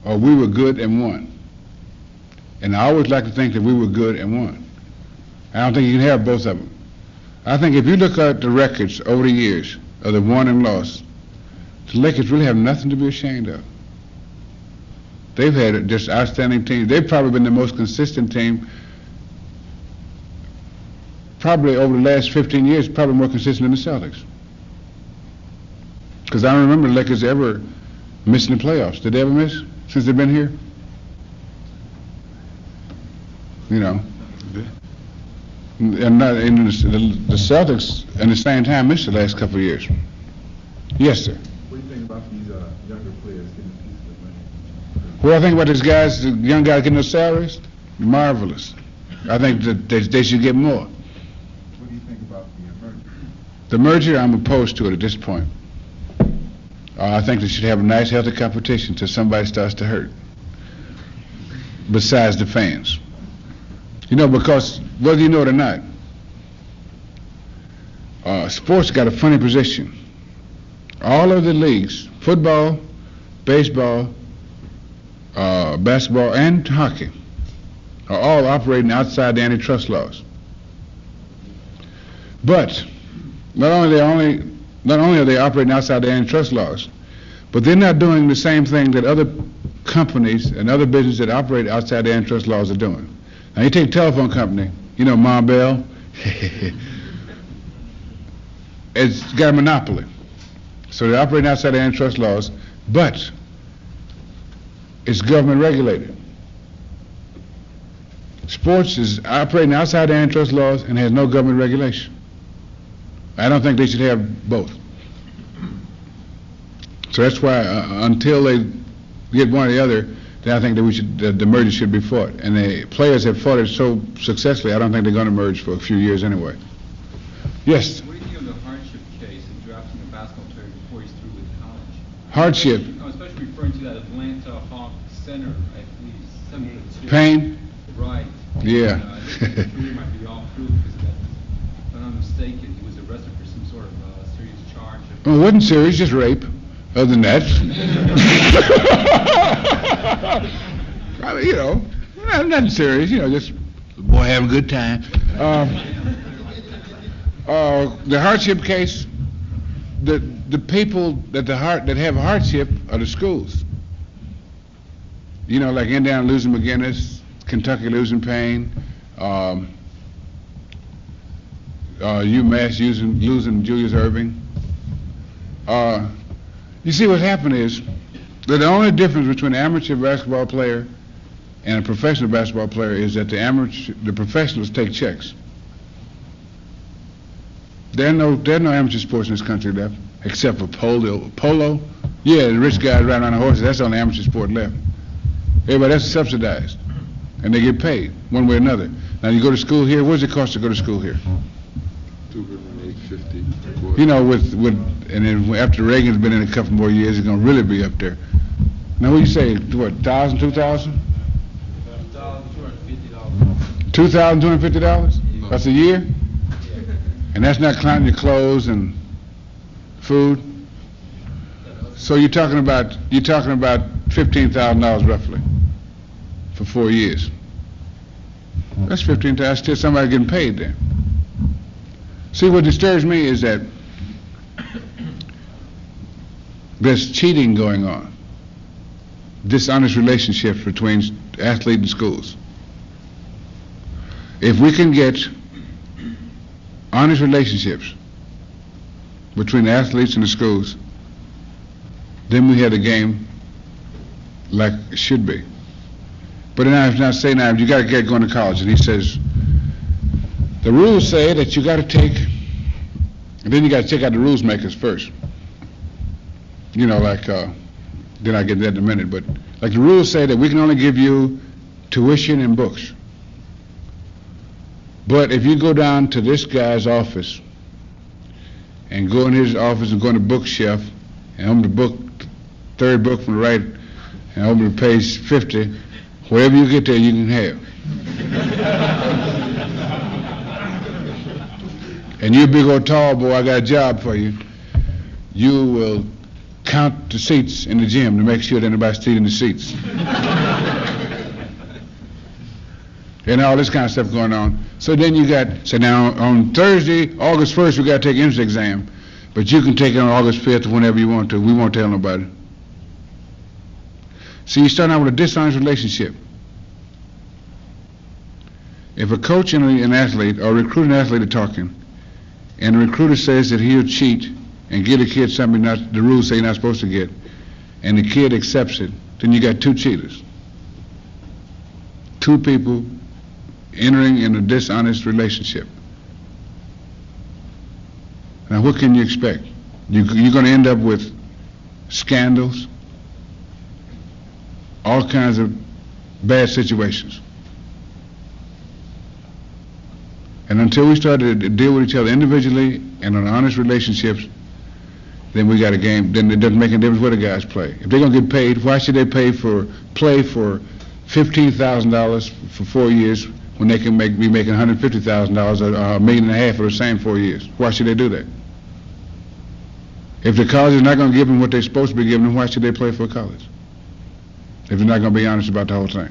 or we were good and won. And I always like to think that we were good and won. I don't think you can have both of them. I think if you look at the records over the years of the won and lost, the Lakers really have nothing to be ashamed of. They've had just outstanding teams. They've probably been the most consistent team, probably over the last 15 years, probably more consistent than the Celtics. Because I don't remember the Lakers ever missing the playoffs. Did they ever miss since they've been here? You know. And the Celtics, at the same time, missed the last couple of years. Yes, sir. What do you think about these younger players getting a piece of the money? What I think about these guys, the young guys getting their salaries, marvelous. I think that they should get more. What do you think about the merger? The merger, I'm opposed to it at this point. I think they should have a nice, healthy competition till somebody starts to hurt. Besides the fans. You know, because whether you know it or not, sports got a funny position. All of the leagues, football, baseball, basketball, and hockey, are all operating outside the antitrust laws. But not only are they operating outside the antitrust laws, but they're not doing the same thing that other companies and other businesses that operate outside the antitrust laws are doing. Now you take a telephone company, you know, Ma Bell, it's got a monopoly. So they're operating outside the antitrust laws, but it's government regulated. Sports is operating outside the antitrust laws and has no government regulation. I don't think they should have both. So that's why until they get one or the other, then I think that the merger should be fought. And the players have fought it so successfully, I don't think they're going to merge for a few years anyway. Yes? What do you think of the hardship case in drafting a basketball player before he's through with college? Hardship. I'm especially referring to that Atlanta Hawk center, I believe, 7'2". Pain? Right. Yeah. I think his career might be all through because of that. If I'm not mistaken, he was arrested for some sort of serious charge. Well, it wasn't serious, just rape. Other than that, I mean, you know, nothing serious. You know, just the boy having a good time. The hardship case, the people that have hardship are the schools. You know, like Indiana losing McGinnis, Kentucky losing Payne, UMass losing Julius Erving. You see, what happened is that the only difference between an amateur basketball player and a professional basketball player is that the professionals take checks. There are no amateur sports in this country left, except for polo. Yeah, the rich guys riding on horses, that's the only amateur sport left. Everybody else is subsidized, and they get paid one way or another. Now you go to school here, what does it cost to go to school here? $208.50. You know, and then after Reagan's been in a couple more years, it's going to really be up there. Now, what do you say? What, 1,000, 2,000? $2,250? That's a year? And that's not counting your clothes and food. So you're talking about $15,000 roughly for 4 years. That's $15,000. That's still somebody getting paid there. See, what disturbs me is that there's cheating going on, dishonest relationships between athletes and schools. If we can get honest relationships between the athletes and the schools, then we have a game like it should be. But then I was not saying, now you got to get going to college, and he says, the rules say that you got to take, and then you got to check out the rules makers first. You know, like, then I'll get that in a minute, but like the rules say that we can only give you tuition and books. But if you go down to this guy's office and go in his office and go on the bookshelf and open the book, third book from the right, and open the page 50, whatever you get there, you can have. And you big old tall boy, I got a job for you. You will count the seats in the gym to make sure that nobody's stealing the seats. And all this kind of stuff going on. So then you got, so now on Thursday, August 1st, we got to take an entrance exam. But you can take it on August 5th or whenever you want to. We won't tell nobody. See, you start out with a dishonest relationship. If a coach and an athlete or a recruiting athlete are talking, and the recruiter says that he'll cheat and get a kid something the rules say you're not supposed to get, and the kid accepts it, then you got two cheaters. Two people entering in a dishonest relationship. Now what can you expect? You're going to end up with scandals, all kinds of bad situations. And until we start to deal with each other individually and on honest relationships, then we got a game. Then it doesn't make any difference where the guys play. If they're gonna get paid, why should they play for $15,000 for 4 years when they can be making $150,000 or $1.5 million for the same 4 years? Why should they do that? If the college is not going to give them what they're supposed to be giving them, why should they play for a college? If they're not going to be honest about the whole thing.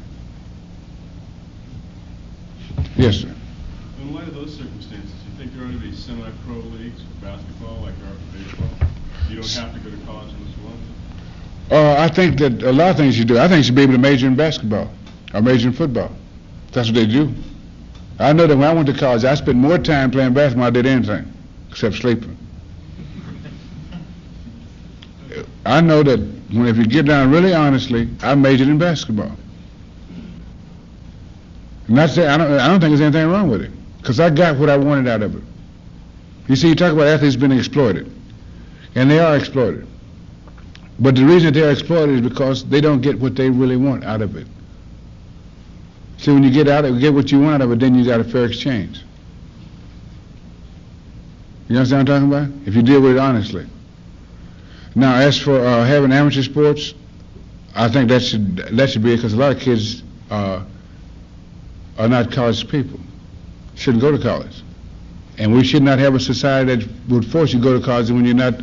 Yes, sir. In light of those circumstances, you think there ought to be semi-pro leagues for basketball like there are for baseball? You don't have to go to college unless you want to? I think that a lot of things you do. I think you should be able to major in basketball or major in football. That's what they do. I know that when I went to college, I spent more time playing basketball than I did anything except sleeping. I know that if you get down really honestly, I majored in basketball. And I don't think there's anything wrong with it, because I got what I wanted out of it. You see, you talk about athletes being exploited, and they are exploited. But the reason that they're exploited is because they don't get what they really want out of it. See, when you get what you want out of it, then you got a fair exchange. You understand what I'm talking about? If you deal with it honestly. Now, as for having amateur sports, I think that should be it, because a lot of kids are not college people, shouldn't go to college, and we should not have a society that would force you to go to college when you're not,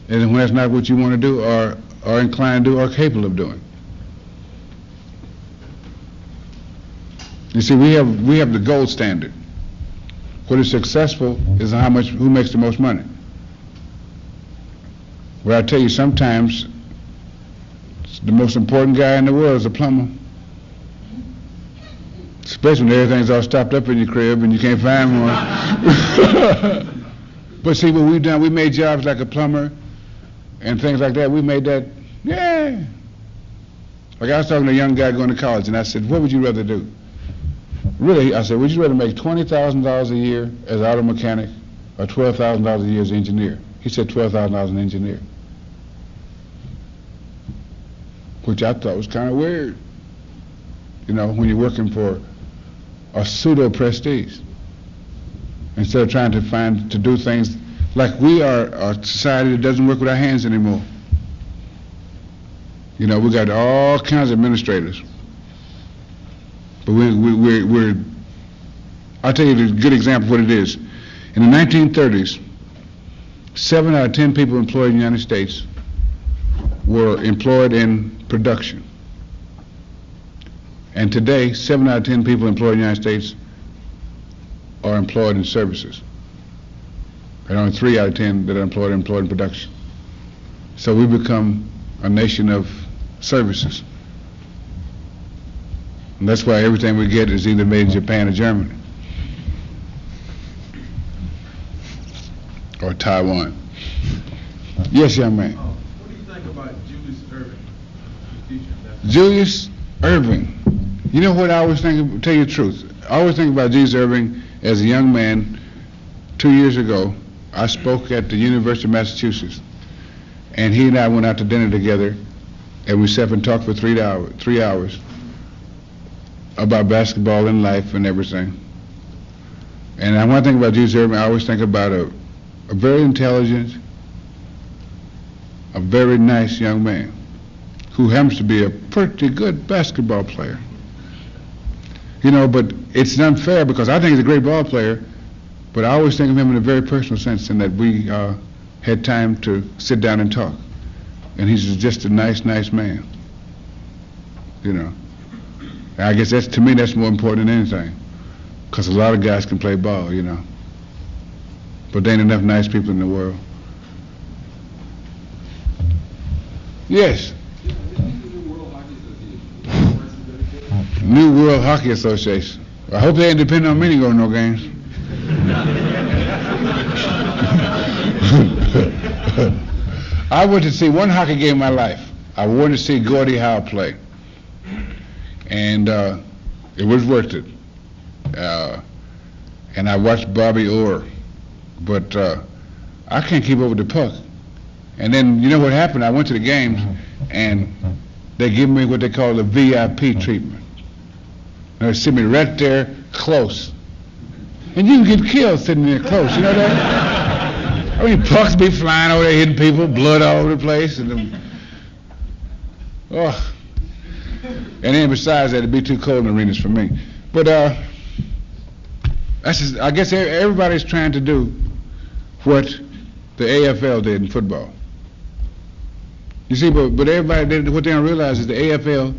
and when that's not what you want to do, or inclined to do, or capable of doing. You see, we have the gold standard. What is successful is who makes the most money. Well, I tell you, sometimes the most important guy in the world is a plumber. Especially when everything's all stopped up in your crib and you can't find one. But see, what we've done, we made jobs like a plumber and things like that. We made that, yeah. Like I was talking to a young guy going to college, and I said, what would you rather do? Really, I said, would you rather make $20,000 a year as an auto mechanic or $12,000 a year as an engineer? He said $12,000 as an engineer, which I thought was kind of weird. You know, when you're working for a pseudo prestige, instead of trying to do things like we are a society that doesn't work with our hands anymore. You know, we got all kinds of administrators, but we're I'll tell you a good example of what it is. In the 1930s, 7 out of 10 people employed in the United States were employed in production. And today, 7 out of 10 people employed in the United States are employed in services. And only 3 out of 10 that are employed in production. So we become a nation of services. And that's why everything we get is either made in Japan or Germany. Or Taiwan. Yes, young man. What do you think about Julius Erving, the teacher? Julius Erving. You know what I always think, tell you the truth, I always think about Julius Erving as a young man. 2 years ago, I spoke at the University of Massachusetts, and he and I went out to dinner together, and we sat and talked for 3 hours about basketball and life and everything. And when I think about Julius Erving, I always think about a very intelligent, a very nice young man who happens to be a pretty good basketball player. You know, but it's unfair because I think he's a great ball player, but I always think of him in a very personal sense, in that we had time to sit down and talk. And he's just a nice man, you know. And I guess to me, that's more important than anything, because a lot of guys can play ball, you know. But there ain't enough nice people in the world. Yes. New World Hockey Association. I hope they ain't depending on me to go to no games. I went to see one hockey game in my life. I wanted to see Gordie Howe play. And it was worth it. And I watched Bobby Orr. But I can't keep over the puck. And then, you know what happened? I went to the games, and they give me what they call the VIP treatment. They sit me right there close. And you can get killed sitting there close, you know that? I mean, pucks be flying over there, hitting people, blood all over the place. And then besides that, it'd be too cold in the arenas for me. But that's just, I guess everybody's trying to do what the AFL did in football. You see, but everybody did, what they don't realize is the AFL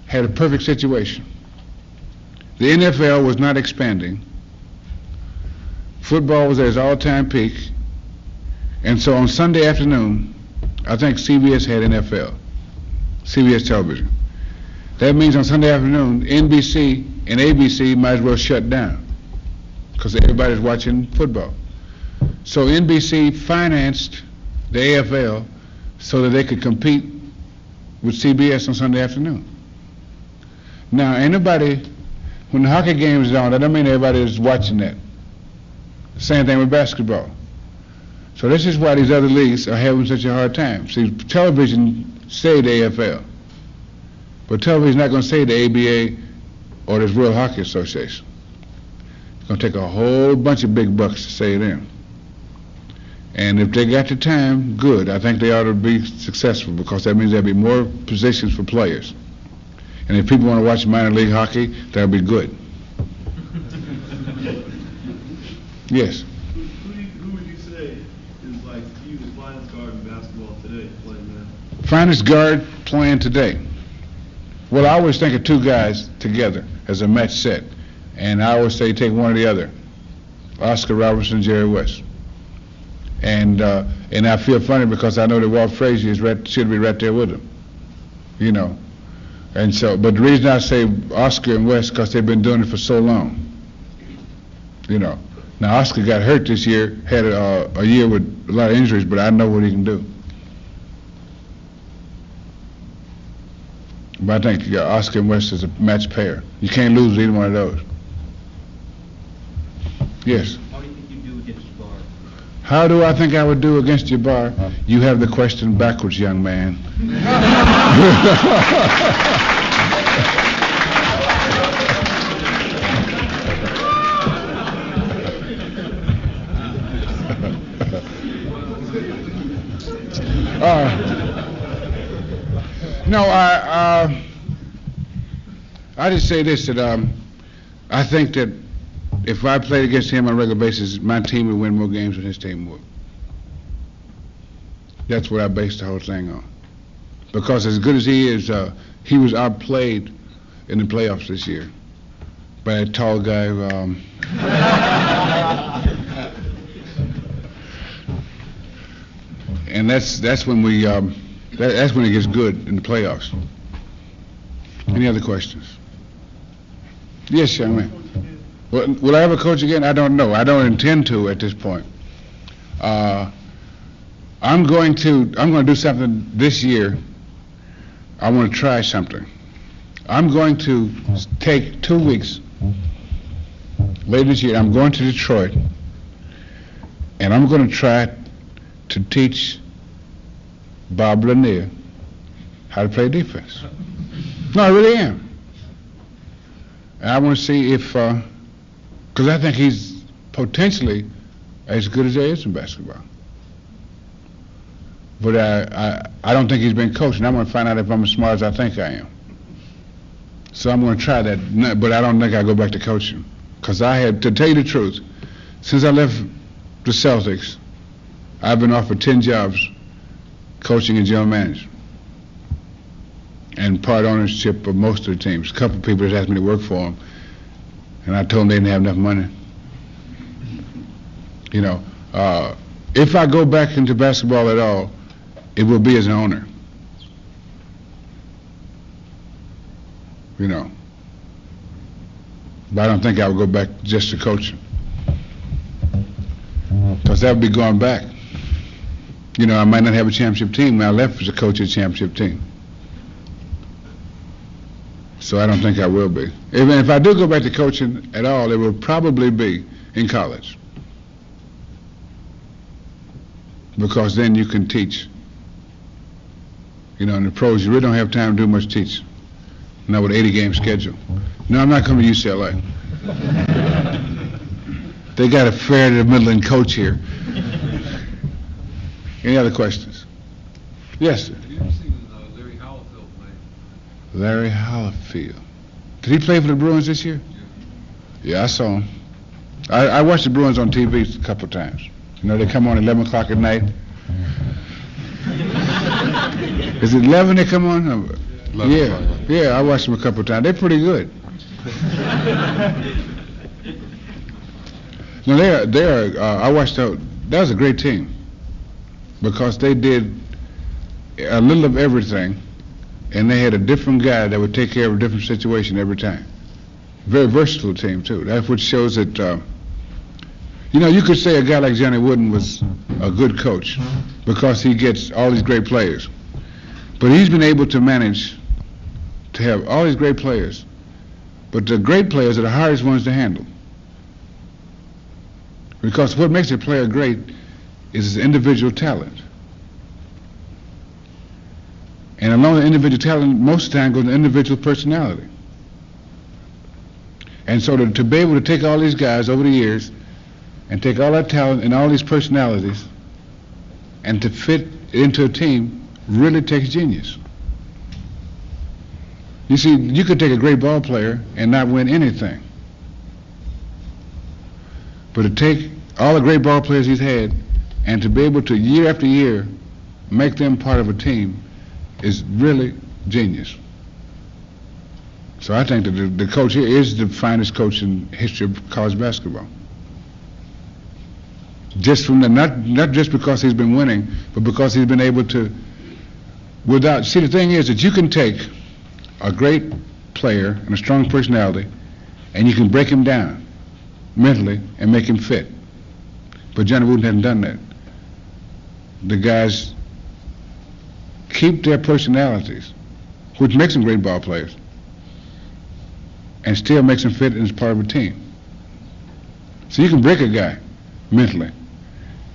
had a perfect situation. The NFL was not expanding. Football was at its all-time peak. And so on Sunday afternoon, I think CBS had NFL, CBS television. That means on Sunday afternoon, NBC and ABC might as well shut down because everybody's watching football. So NBC financed the AFL so that they could compete with CBS on Sunday afternoon. Now, when the hockey game is on, that don't mean everybody is watching that. Same thing with basketball. So this is why these other leagues are having such a hard time. See, television say the AFL, but television's not going to say the ABA or this World Hockey Association. It's going to take a whole bunch of big bucks to say them. And if they got the time, good. I think they ought to be successful because that means there'll be more positions for players. And if people want to watch minor league hockey, that'll be good. Yes. Who would you say is like you, the finest guard in basketball today, playing that? Finest guard playing today. Well, I always think of two guys together as a match set. And I always say take one or the other. Oscar Robertson, Jerry West. And I feel funny because I know that Walt Frazier should be right there with him. You know. And so, but the reason I say Oscar and West because they've been doing it for so long. You know. Now Oscar got hurt this year, had a year with a lot of injuries, but I know what he can do. But I think Oscar and West is a match pair. You can't lose either one of those. Yes. How do you think you do against Jabbar? How do I think I would do against Jabbar? You have the question backwards, young man. No, I just say this, that I think that if I played against him on a regular basis, my team would win more games than his team would. That's what I based the whole thing on. Because as good as he is, he was outplayed in the playoffs this year by a tall guy. And that's when we that's when it gets good in the playoffs. Any other questions? Yes, young man. Will I ever coach again? I don't know. I don't intend to at this point. I'm going to do something this year. I want to try something. I'm going to take 2 weeks later this year. I'm going to Detroit, and I'm going to try to teach Bob Lanier how to play defense. No, I really am. And I want to see if, because I think he's potentially as good as there is in basketball. But I don't think he's been coached, and I'm going to find out if I'm as smart as I think I am. So I'm going to try that, but I don't think I'll go back to coaching. Because I had, to tell you the truth, since I left the Celtics, I've been offered 10 jobs coaching and general managing, and part ownership of most of the teams. A couple of people that asked me to work for them, and I told them they didn't have enough money. You know, if I go back into basketball at all, it will be as an owner. You know, but I don't think I would go back just to coaching, because that would be going back. You know, I might not have a championship team. When I left as a coach of a championship team. So I don't think I will be. If I do go back to coaching at all, it will probably be in college. because then you can teach. You know, in the pros, you really don't have time to do much teaching. Not with an 80-game schedule. No, I'm not coming to UCLA. They got a fair to the middling coach here. Any other questions? Yes, sir. Have you ever seen Larry Hollifield play? Larry Hollifield. Did he play for the Bruins this year? Yeah, I saw him. I watched the Bruins on TV a couple of times. You know, they come on 11 o'clock at night. Is it 11 they come on? 11 Yeah, I watched them a couple of times. They're pretty good. No, they are. I watched that. That was a great team because they did a little of everything, and they had a different guy that would take care of a different situation every time. Very versatile team too. That's what shows that. You know, you could say a guy like Johnny Wooden was a good coach because he gets all these great players, but he's been able to manage to have all these great players, but the great players are the hardest ones to handle. Because what makes a player great is his individual talent. And along with individual talent, most of the time goes to individual personality. And so to be able to take all these guys over the years and take all that talent and all these personalities and to fit into a team really takes genius. You see, you could take a great ball player and not win anything. But to take all the great ball players he's had and to be able to year after year make them part of a team is really genius. So I think that the coach here is the finest coach in history of college basketball. Just from the, not just because he's been winning, but because he's been able to, see, the thing is that you can take a great player and a strong personality and you can break him down mentally and make him fit. But Johnny Wooden hadn't done that. The guys keep their personalities, which makes them great ball players, and still makes them fit as part of a team. So you can break a guy mentally,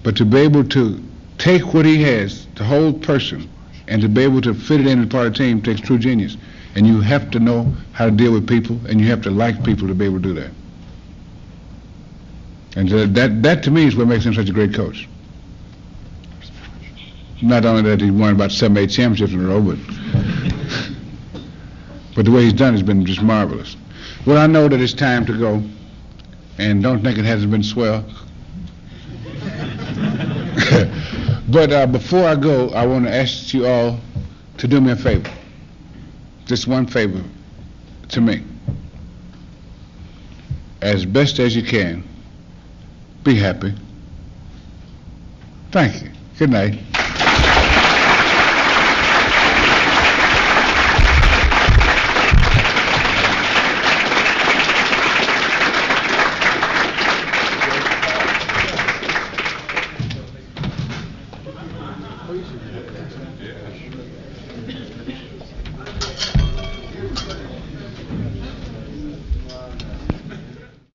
but to be able to take what he has, the whole person, and to be able to fit it in as part of a team takes true genius. And you have to know how to deal with people, and you have to like people to be able to do that. And that to me is what makes him such a great coach. Not only that he won about 7, 8 championships in a row, but the way he's done has been just marvelous. Well, I know that it's time to go, and don't think it hasn't been swell. But before I go, I want to ask you all to do me a favor. Just one favor to me. As best as you can, be happy. Thank you. Good night.